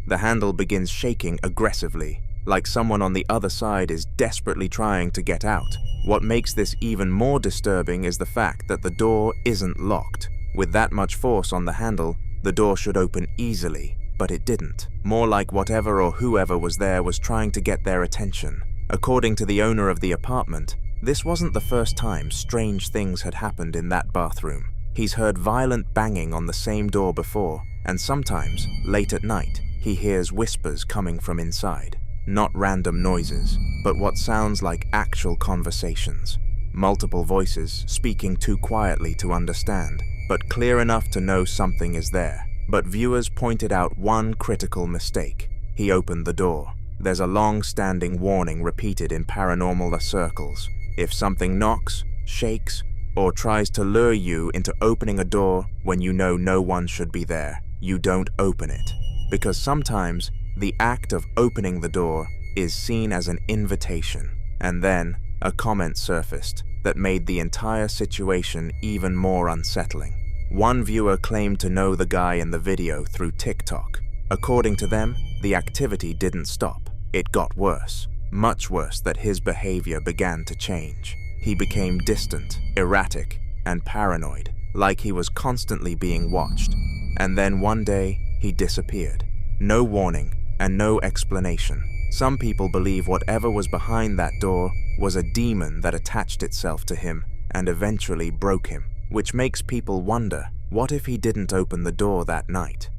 The handle begins shaking aggressively, like someone on the other side is desperately trying to get out. What makes this even more disturbing is the fact that the door isn't locked. With that much force on the handle, the door should open easily, but it didn't. More like whatever or whoever was there was trying to get their attention. According to the owner of the apartment, this wasn't the first time strange things had happened in that bathroom. He's heard violent banging on the same door before, and sometimes, late at night, he hears whispers coming from inside. Not random noises, but what sounds like actual conversations. Multiple voices speaking too quietly to understand, but clear enough to know something is there. But viewers pointed out one critical mistake. He opened the door. There's a long-standing warning repeated in paranormal circles. If something knocks, shakes, or tries to lure you into opening a door when you know no one should be there, you don't open it. Because sometimes, the act of opening the door is seen as an invitation. And then, a comment surfaced that made the entire situation even more unsettling. One viewer claimed to know the guy in the video through TikTok. According to them, the activity didn't stop. It got worse, much worse that his behavior began to change. He became distant, erratic, and paranoid, like he was constantly being watched. And then one day, he disappeared. No warning and no explanation. Some people believe whatever was behind that door was a demon that attached itself to him and eventually broke him, which makes people wonder, what if he didn't open the door that night?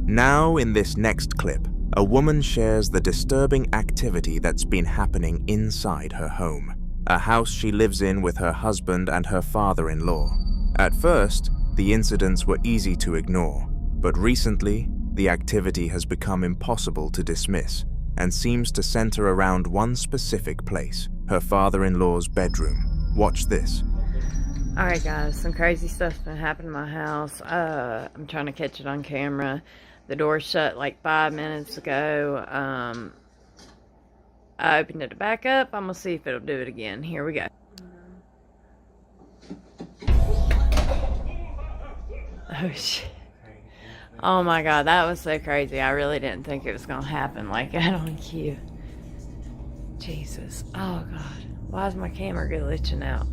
Now, in this next clip, a woman shares the disturbing activity that's been happening inside her home, a house she lives in with her husband and her father-in-law. At first, the incidents were easy to ignore, but recently, the activity has become impossible to dismiss and seems to center around one specific place, her father-in-law's bedroom. Watch this. Alright guys, some crazy stuff's been happening in my house. I'm trying to catch it on camera. The door shut like 5 minutes ago. I opened it back up. I'm gonna see if it'll do it again. Here we go. Oh shit. Oh my god, that was so crazy. I really didn't think it was gonna happen like that on cue. Jesus. Oh god. Why is my camera glitching out?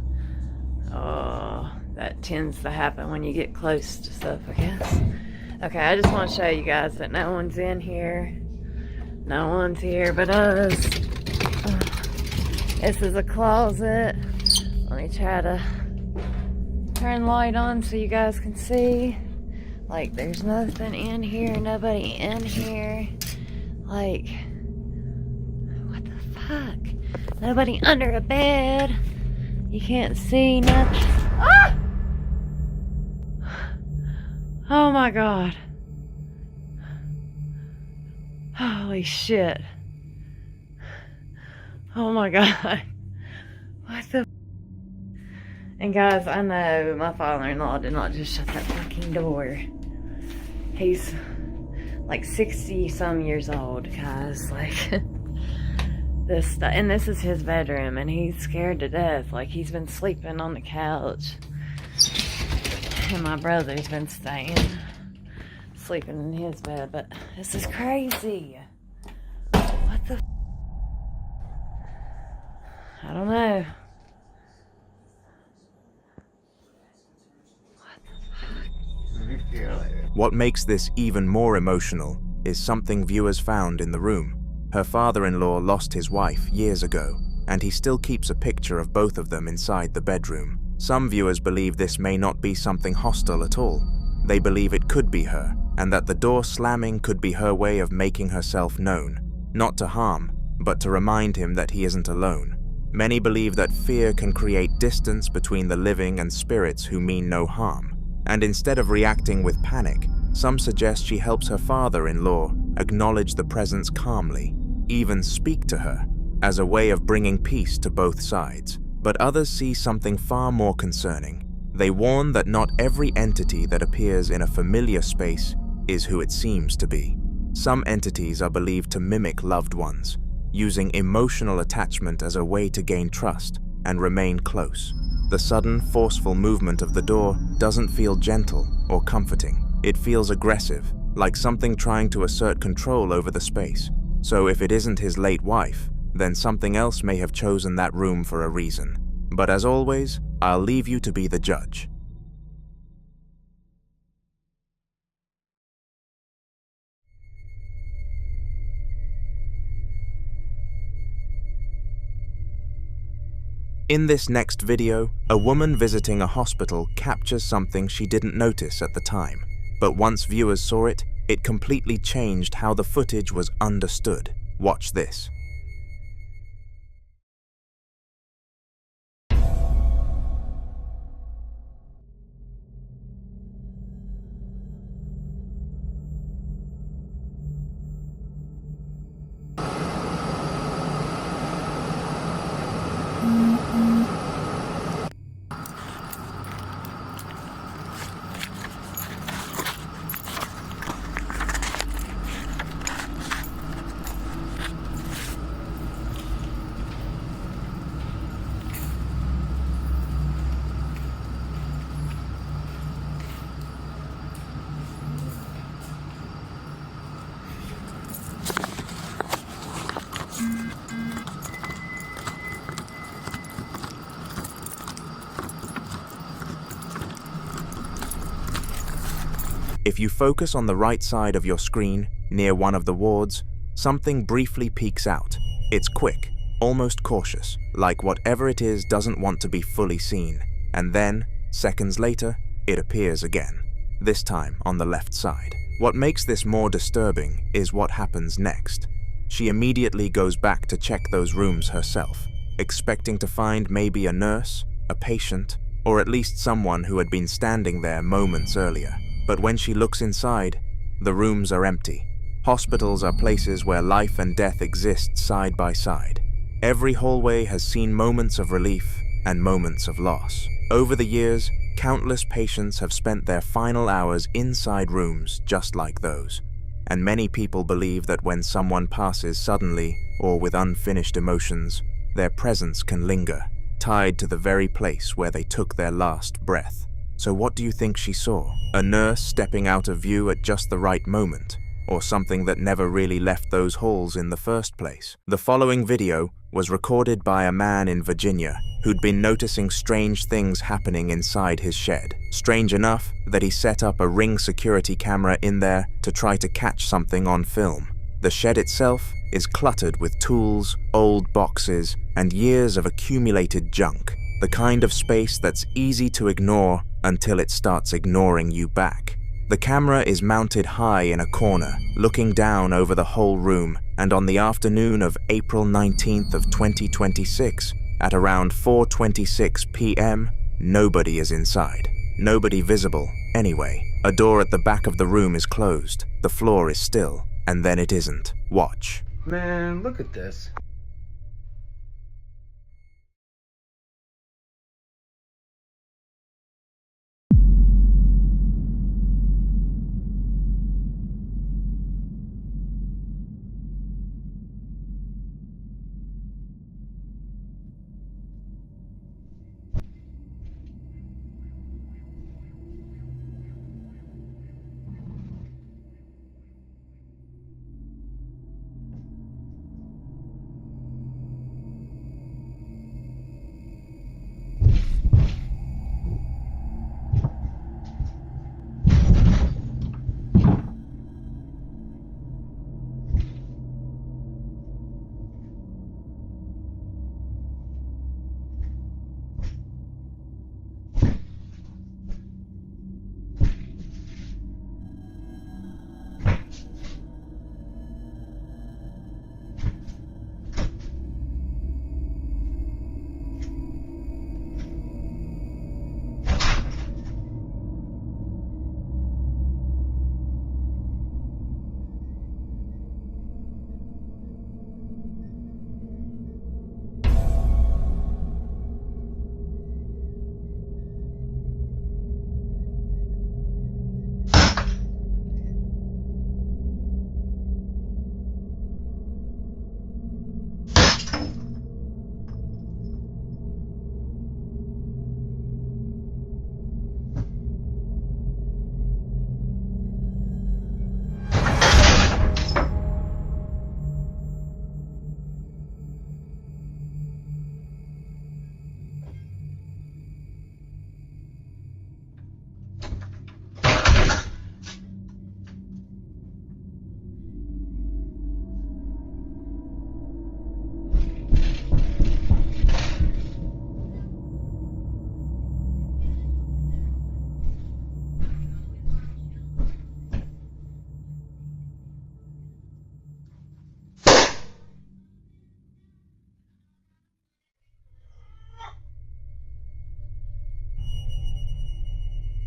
Oh, that tends to happen when you get close to stuff, I guess. Okay, I just want to show you guys that no one's in here. No one's here but us. This is a closet. Let me try to turn the light on so you guys can see. Like, there's nothing in here, nobody in here. Like, what the fuck? Nobody under a bed. You can't see nothing. Ah! Oh my god. Holy shit. Oh my god. What the? And guys, I know my father-in-law did not just shut that fucking door. He's like 60 some years old, guys. Like, this stuff. And this is his bedroom, and he's scared to death. Like, he's been sleeping on the couch. And my brother's been sleeping in his bed, but this is crazy. What the? I don't know. What makes this even more emotional is something viewers found in the room. Her father-in-law lost his wife years ago, and he still keeps a picture of both of them inside the bedroom. Some viewers believe this may not be something hostile at all. They believe it could be her, and that the door slamming could be her way of making herself known, not to harm, but to remind him that he isn't alone. Many believe that fear can create distance between the living and spirits who mean no harm, and instead of reacting with panic, some suggest she helps her father-in-law acknowledge the presence calmly, even speak to her, as a way of bringing peace to both sides. But others see something far more concerning. They warn that not every entity that appears in a familiar space is who it seems to be. Some entities are believed to mimic loved ones, using emotional attachment as a way to gain trust and remain close. The sudden, forceful movement of the door doesn't feel gentle or comforting. It feels aggressive, like something trying to assert control over the space. So if it isn't his late wife, then something else may have chosen that room for a reason. But as always, I'll leave you to be the judge. In this next video, a woman visiting a hospital captures something she didn't notice at the time. But once viewers saw it, it completely changed how the footage was understood. Watch this. If you focus on the right side of your screen, near one of the wards, something briefly peeks out. It's quick, almost cautious, like whatever it is doesn't want to be fully seen. And then, seconds later, it appears again, this time on the left side. What makes this more disturbing is what happens next. She immediately goes back to check those rooms herself, expecting to find maybe a nurse, a patient, or at least someone who had been standing there moments earlier. But when she looks inside, the rooms are empty. Hospitals are places where life and death exist side by side. Every hallway has seen moments of relief and moments of loss. Over the years, countless patients have spent their final hours inside rooms just like those. And many people believe that when someone passes suddenly or with unfinished emotions, their presence can linger, tied to the very place where they took their last breath. So what do you think she saw? A nurse stepping out of view at just the right moment? Or something that never really left those halls in the first place? The following video was recorded by a man in Virginia who'd been noticing strange things happening inside his shed. Strange enough that he set up a Ring security camera in there to try to catch something on film. The shed itself is cluttered with tools, old boxes, and years of accumulated junk. The kind of space that's easy to ignore until it starts ignoring you back. The camera is mounted high in a corner, looking down over the whole room, and on the afternoon of April 19th of 2026, at around 4:26 p.m., nobody is inside. Nobody visible, anyway. A door at the back of the room is closed, the floor is still, and then it isn't. Watch. Man, look at this.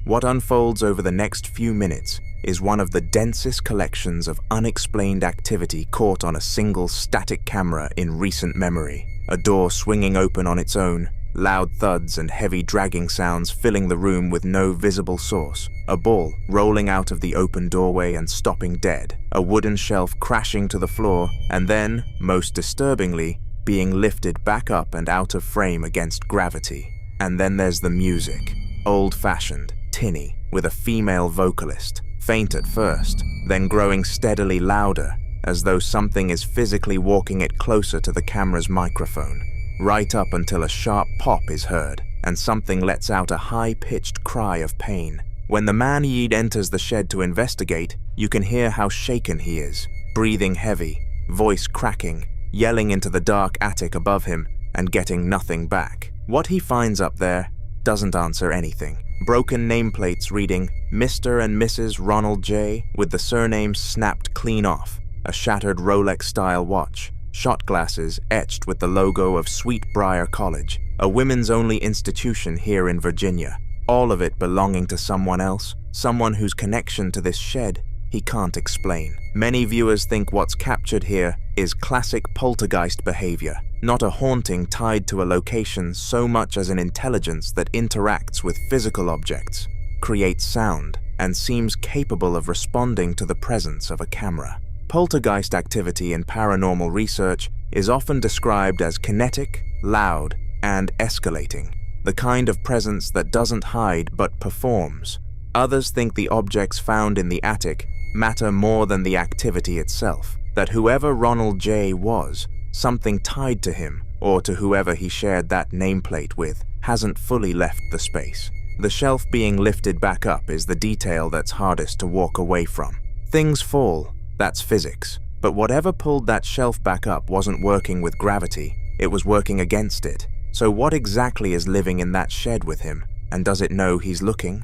What unfolds over the next few minutes is one of the densest collections of unexplained activity caught on a single static camera in recent memory. A door swinging open on its own, loud thuds and heavy dragging sounds filling the room with no visible source. A ball rolling out of the open doorway and stopping dead. A wooden shelf crashing to the floor, and then, most disturbingly, being lifted back up and out of frame against gravity. And then there's the music. Old-fashioned, tinny, with a female vocalist. Faint at first, then growing steadily louder, as though something is physically walking it closer to the camera's microphone. Right up until a sharp pop is heard, and something lets out a high-pitched cry of pain. When the man Yeed enters the shed to investigate, you can hear how shaken he is, breathing heavy, voice cracking, yelling into the dark attic above him, and getting nothing back. What he finds up there doesn't answer anything. Broken nameplates reading Mr. and Mrs. Ronald J. with the surnames snapped clean off, a shattered Rolex-style watch, shot glasses etched with the logo of Sweetbriar College, a women's-only institution here in Virginia, all of it belonging to someone else, someone whose connection to this shed he can't explain. Many viewers think what's captured here is classic poltergeist behavior, not a haunting tied to a location so much as an intelligence that interacts with physical objects, creates sound, and seems capable of responding to the presence of a camera. Poltergeist activity in paranormal research is often described as kinetic, loud, and escalating, the kind of presence that doesn't hide but performs. Others think the objects found in the attic matter more than the activity itself, that whoever Ronald J. was, something tied to him, or to whoever he shared that nameplate with, hasn't fully left the space. The shelf being lifted back up is the detail that's hardest to walk away from. Things fall, that's physics, but whatever pulled that shelf back up wasn't working with gravity, it was working against it. So what exactly is living in that shed with him, and does it know he's looking?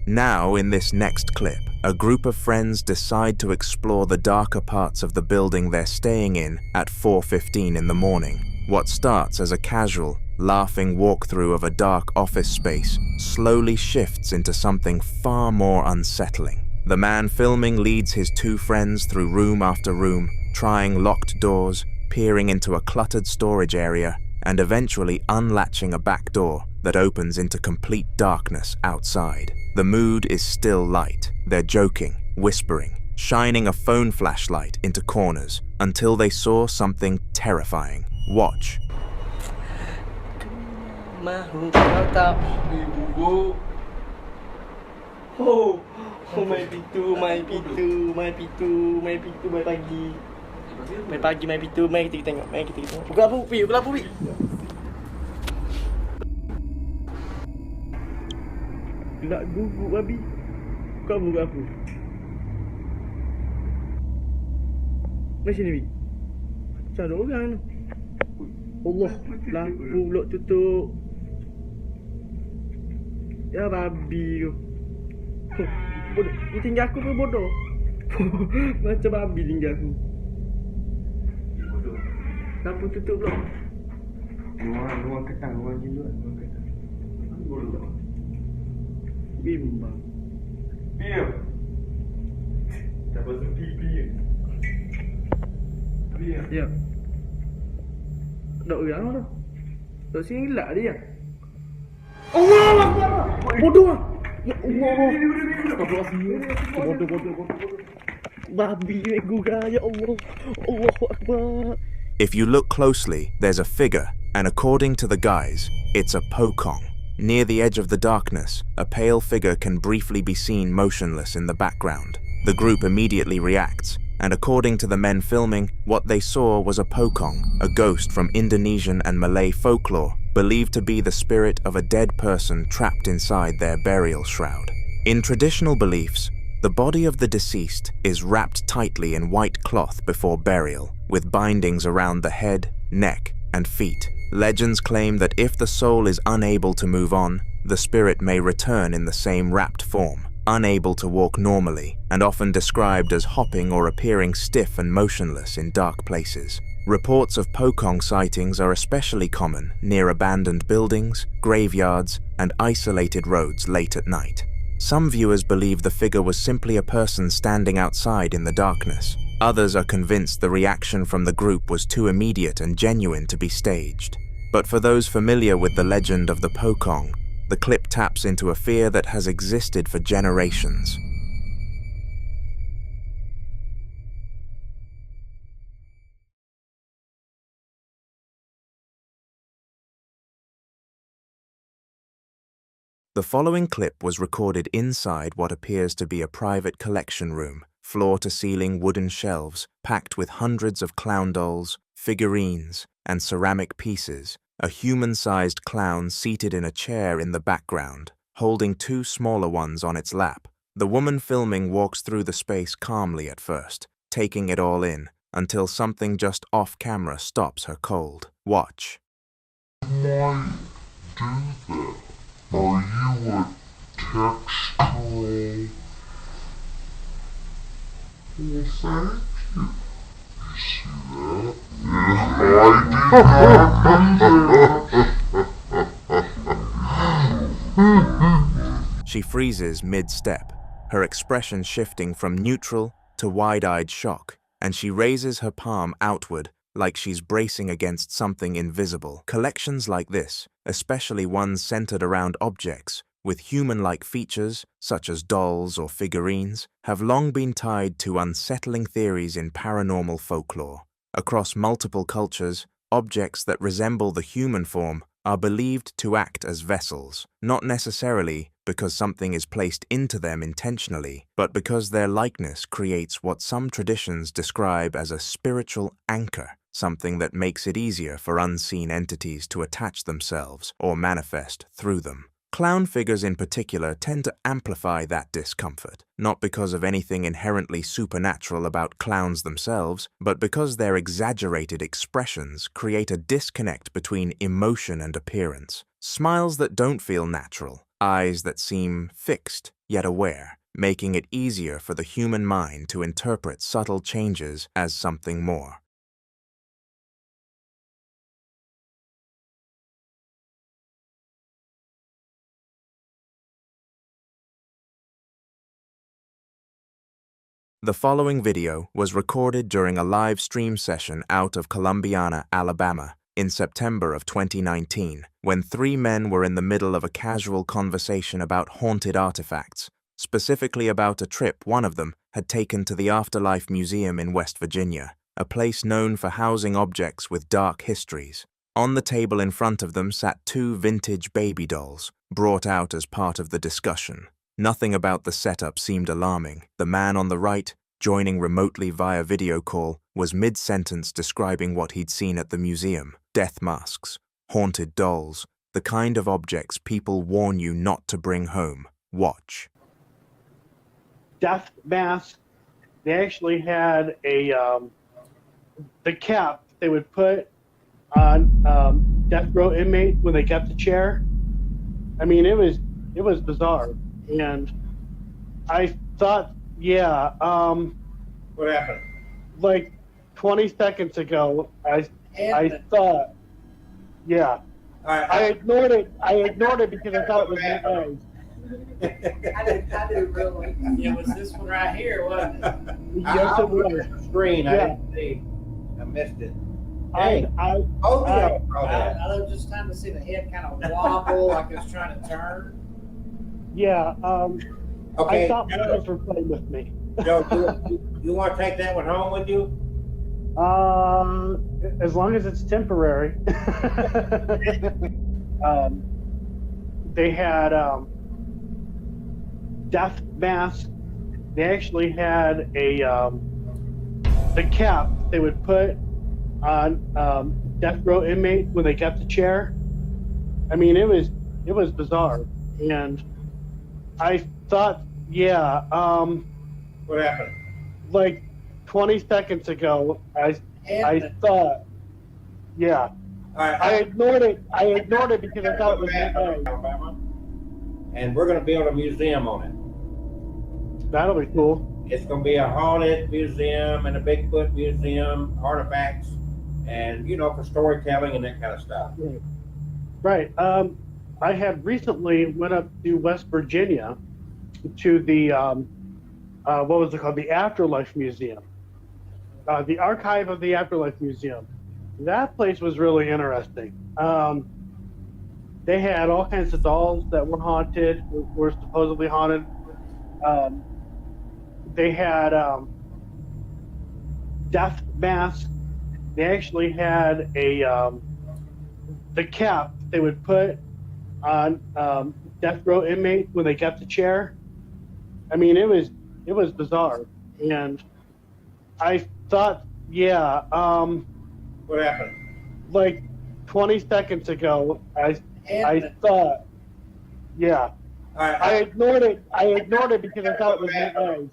Now, in this next clip, a group of friends decide to explore the darker parts of the building they're staying in at 4:15 in the morning. What starts as a casual, laughing walkthrough of a dark office space slowly shifts into something far more unsettling. The man filming leads his two friends through room after room, trying locked doors, peering into a cluttered storage area, and eventually unlatching a back door that opens into complete darkness outside. The mood is still light. They're joking, whispering, shining a phone flashlight into corners until they saw something terrifying. Watch. Oh, may pitu, may pitu, may pitu, may pitu, may pagi. May pagi, may pitu, may kita tengok, may kita tengok. Buka lampu, Pi, buka lampu, Pi. Gelak guguk, babi. Buka lampu. Mari sini, Pi. Macam ada orang tu. Allah, lampu pula tutup. Ya, babi tu. Bodoh. Kau tinggal aku pun bodoh. Macam babi tinggal aku. Lampu tutup pula. Ruang ketang, ruang jiluan, ruang ketang. Bodoh. Bimbang. Diam. Tak pasal pipi. Diam. Ya. Dok orang tu. Dok sini gelak dia. Allah Akbar. Bodoh. Ya Allah. Bodoh. Babi gugah ya Allah. Allahu Akbar. If you look closely, there's a figure, and according to the guys, it's a pokong. Near the edge of the darkness, a pale figure can briefly be seen motionless in the background. The group immediately reacts, and according to the men filming, what they saw was a pokong, a ghost from Indonesian and Malay folklore, believed to be the spirit of a dead person trapped inside their burial shroud. In traditional beliefs, the body of the deceased is wrapped tightly in white cloth before burial, with bindings around the head, neck, and feet. Legends claim that if the soul is unable to move on, the spirit may return in the same wrapped form. unable to walk normally, and often described as hopping or appearing stiff and motionless in dark places. Reports of Pocong sightings are especially common near abandoned buildings, graveyards, and isolated roads late at night. Some viewers believe the figure was simply a person standing outside in the darkness. Others are convinced the reaction from the group was too immediate and genuine to be staged. But for those familiar with the legend of the Pocong, the clip taps into a fear that has existed for generations. The following clip was recorded inside what appears to be a private collection room, floor-to-ceiling wooden shelves packed with hundreds of clown dolls, figurines, and ceramic pieces. A human-sized clown seated in a chair in the background, holding two smaller ones on its lap. The woman filming walks through the space calmly at first, taking it all in, until something just off-camera stops her cold. Watch. Might do that. Are you a textual? Well, thank you. You see that? I did not. She freezes mid-step, her expression shifting from neutral to wide-eyed shock, and she raises her palm outward like she's bracing against something invisible. Collections like this, especially ones centered around objects with human-like features, such as dolls or figurines, have long been tied to unsettling theories in paranormal folklore. Across multiple cultures, objects that resemble the human form are believed to act as vessels, not necessarily because something is placed into them intentionally, but because their likeness creates what some traditions describe as a spiritual anchor, something that makes it easier for unseen entities to attach themselves or manifest through them. Clown figures in particular tend to amplify that discomfort, not because of anything inherently supernatural about clowns themselves, but because their exaggerated expressions create a disconnect between emotion and appearance. Smiles that don't feel natural, eyes that seem fixed yet aware, making it easier for the human mind to interpret subtle changes as something more. The following video was recorded during a live stream session out of Columbiana, Alabama, in September of 2019, when three men were in the middle of a casual conversation about haunted artifacts, specifically about a trip one of them had taken to the Afterlife Museum in West Virginia, a place known for housing objects with dark histories. On the table in front of them sat two vintage baby dolls, brought out as part of the discussion. Nothing about the setup seemed alarming. The man on the right, joining remotely via video call, was mid-sentence describing what he'd seen at the museum. Death masks, haunted dolls, the kind of objects people warn you not to bring home. Watch. Death mask. They actually had a the cap they would put on death row inmate when they kept the chair. I mean, it was bizarre. And I thought, yeah, what happened? Like 20 seconds ago, I thought, yeah. I ignored it because I thought it was my eyes. I didn't really. It was this one right here, wasn't it? Yes, it was. Screen, I didn't see. I missed it. Hey, I was just trying to see the head kind of wobble like it was trying to turn. Yeah, okay. I thought Brothers were playing with me. Joe, you want to take that one home with you? As long as it's temporary. They had death mask. They actually had a the cap they would put on death row inmate when they kept the chair. I mean, it was bizarre. And I thought, yeah, what happened? Like 20 seconds ago, I thought, yeah. I ignored it because I thought it was my eyes. And we're going to build a museum on That'll be cool. It's going to be a haunted museum and a Bigfoot museum, artifacts, and, you know, for storytelling and that kind of stuff. Right. I had recently went up to West Virginia to the, what was it called? The Afterlife Museum. The Archive of the Afterlife Museum. That place was really interesting. They had all kinds of dolls that were haunted, were supposedly haunted. They had death masks. They actually had a the cap they would put on death row inmates when they got the chair. I mean, it was bizarre, and I thought, yeah. What happened? Like 20 seconds ago, I thought, yeah. I ignored it because I thought it was my eyes.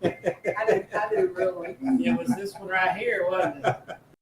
I did really. It was this one right here, wasn't it?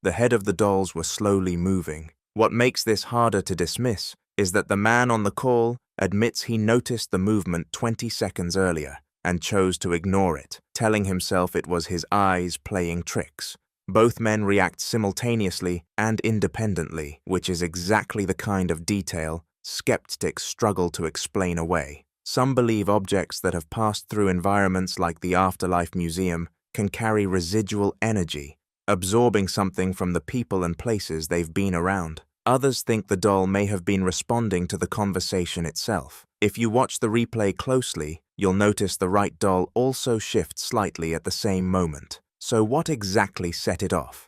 The head of the dolls were slowly moving. What makes this harder to dismiss is that the man on the call admits he noticed the movement 20 seconds earlier and chose to ignore it, telling himself it was his eyes playing tricks. Both men react simultaneously and independently, which is exactly the kind of detail skeptics struggle to explain away. Some believe objects that have passed through environments like the Afterlife Museum can carry residual energy, absorbing something from the people and places they've been around. Others think the doll may have been responding to the conversation itself. If you watch the replay closely, you'll notice the right doll also shifts slightly at the same moment. So what exactly set it off?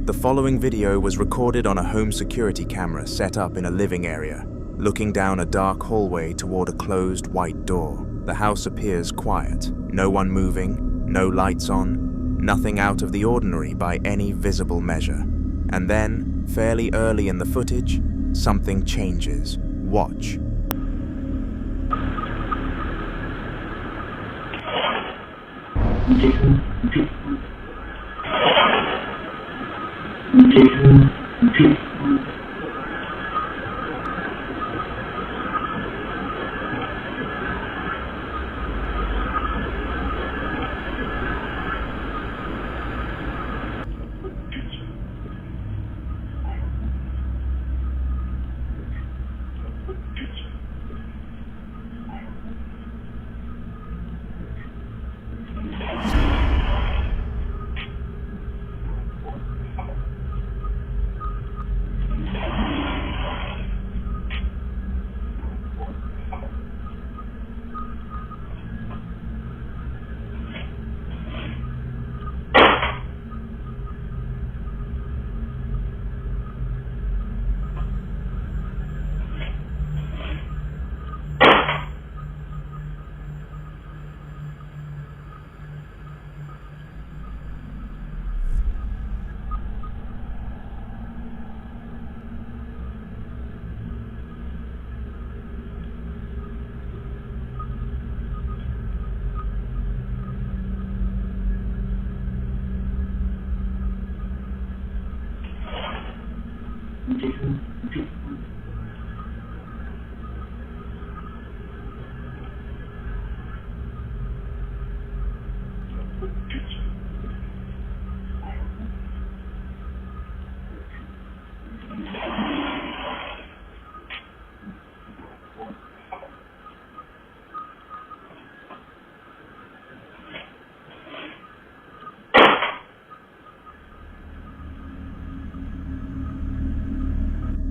The following video was recorded on a home security camera set up in a living area, looking down a dark hallway toward a closed white door. The house appears quiet, no one moving, no lights on, nothing out of the ordinary by any visible measure. And then, fairly early in the footage, something changes. Watch.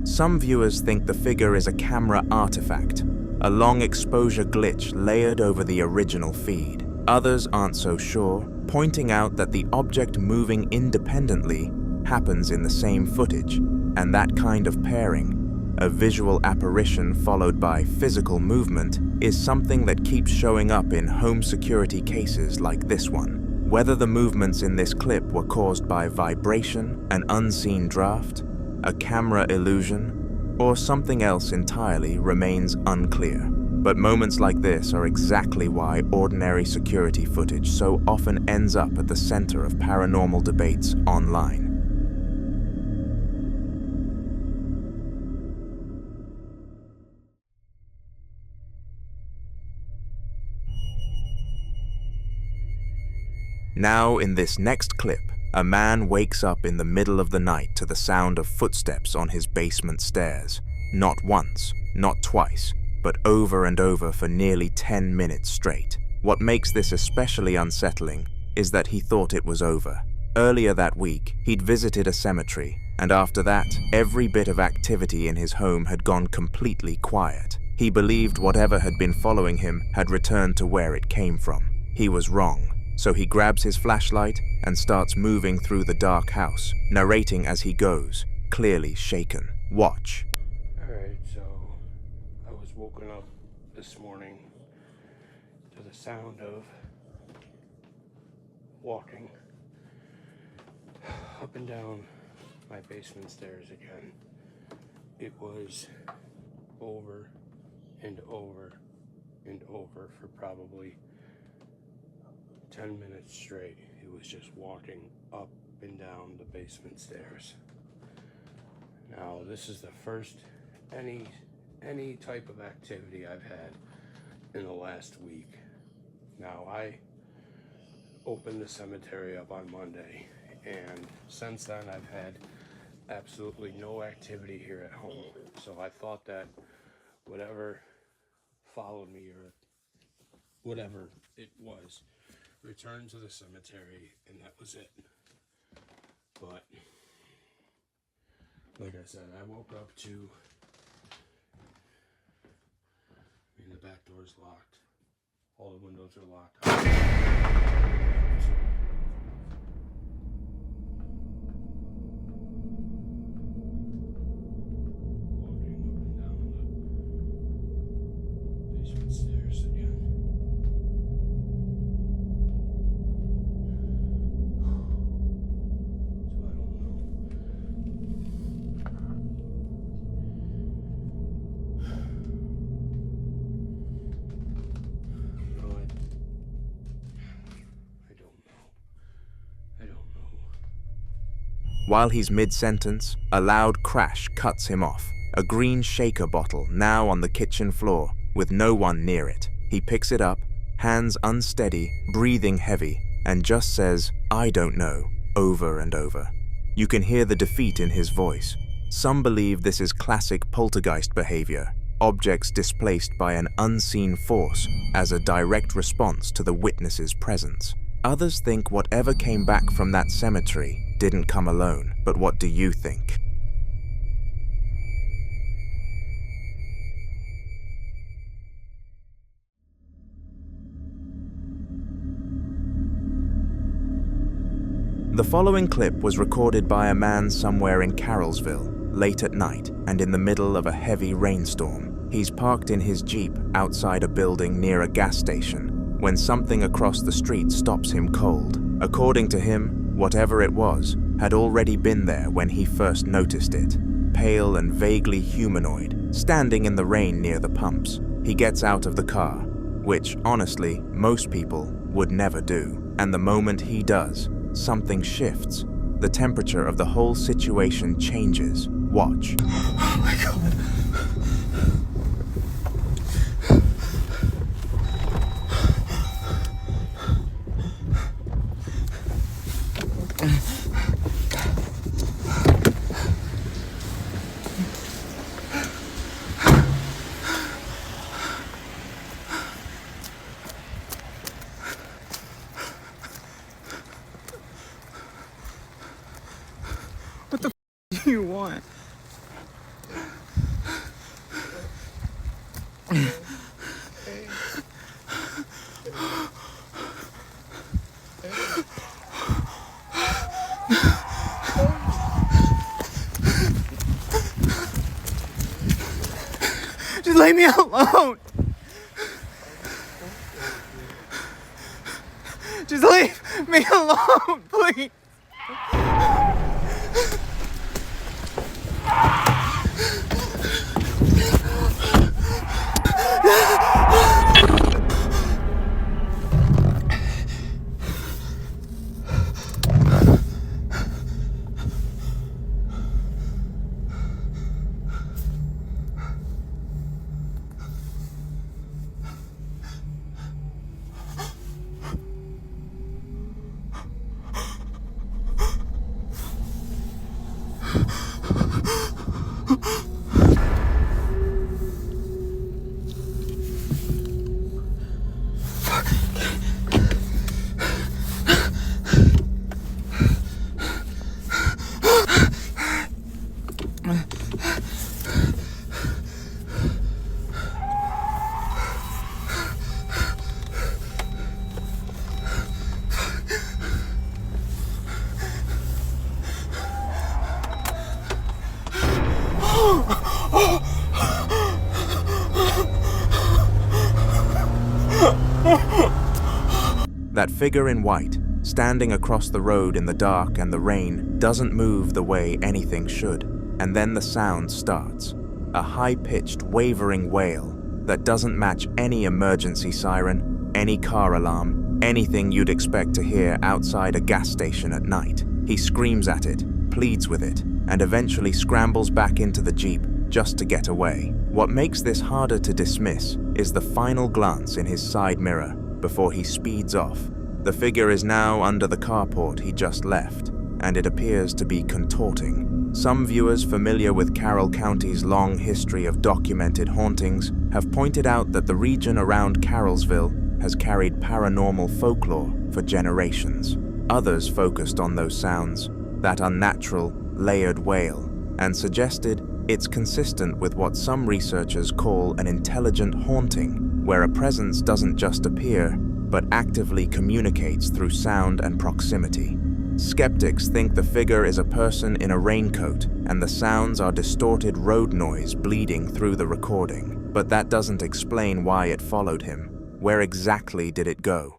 Some viewers think the figure is a camera artifact, a long exposure glitch layered over the original feed. Others aren't so sure, pointing out that the object moving independently happens in the same footage, and that kind of pairing, a visual apparition followed by physical movement, is something that keeps showing up in home security cases like this one. Whether the movements in this clip were caused by vibration, an unseen draft, a camera illusion, or something else entirely remains unclear. But moments like this are exactly why ordinary security footage so often ends up at the center of paranormal debates online. Now, in this next clip, a man wakes up in the middle of the night to the sound of footsteps on his basement stairs. Not once, not twice, but over and over for nearly 10 minutes straight. What makes this especially unsettling is that he thought it was over. Earlier that week, he'd visited a cemetery, and after that, every bit of activity in his home had gone completely quiet. He believed whatever had been following him had returned to where it came from. He was wrong. So he grabs his flashlight and starts moving through the dark house, narrating as he goes, clearly shaken. Watch. Alright, so I was woken up this morning to the sound of walking up and down my basement stairs again. It was over and over and over for probably 10 minutes straight. It was just walking up and down the basement stairs. Now, this is the first any type of activity I've had in the last week. Now, I opened the cemetery up on Monday, and since then I've had absolutely no activity here at home. So I thought that whatever followed me, or whatever it was, returned to the cemetery, and that was it. But like I said, I woke up to, the back door's locked, all the windows are locked. While he's mid-sentence, a loud crash cuts him off. A green shaker bottle now on the kitchen floor, with no one near it. He picks it up, hands unsteady, breathing heavy, and just says, "I don't know," over and over. You can hear the defeat in his voice. Some believe this is classic poltergeist behavior, objects displaced by an unseen force as a direct response to the witness's presence. Others think whatever came back from that cemetery didn't come alone, but what do you think? The following clip was recorded by a man somewhere in Carrollsville, late at night and in the middle of a heavy rainstorm. He's parked in his Jeep outside a building near a gas station when something across the street stops him cold. According to him, whatever it was had already been there when he first noticed it. Pale and vaguely humanoid, standing in the rain near the pumps. He gets out of the car, which, honestly, most people would never do. And the moment he does, something shifts. The temperature of the whole situation changes. Watch. Oh my God. What the f do you want? Just leave me alone. Just leave me alone, please. That figure in white, standing across the road in the dark and the rain, doesn't move the way anything should. And then the sound starts. A high-pitched, wavering wail that doesn't match any emergency siren, any car alarm, anything you'd expect to hear outside a gas station at night. He screams at it, pleads with it, and eventually scrambles back into the Jeep just to get away. What makes this harder to dismiss is the final glance in his side mirror before he speeds off. The figure is now under the carport he just left, and it appears to be contorting. Some viewers familiar with Carroll County's long history of documented hauntings have pointed out that the region around Carrollsville has carried paranormal folklore for generations. Others focused on those sounds, that unnatural, layered wail, and suggested it's consistent with what some researchers call an intelligent haunting, where a presence doesn't just appear, but actively communicates through sound and proximity. Skeptics think the figure is a person in a raincoat, and the sounds are distorted road noise bleeding through the recording. But that doesn't explain why it followed him. Where exactly did it go?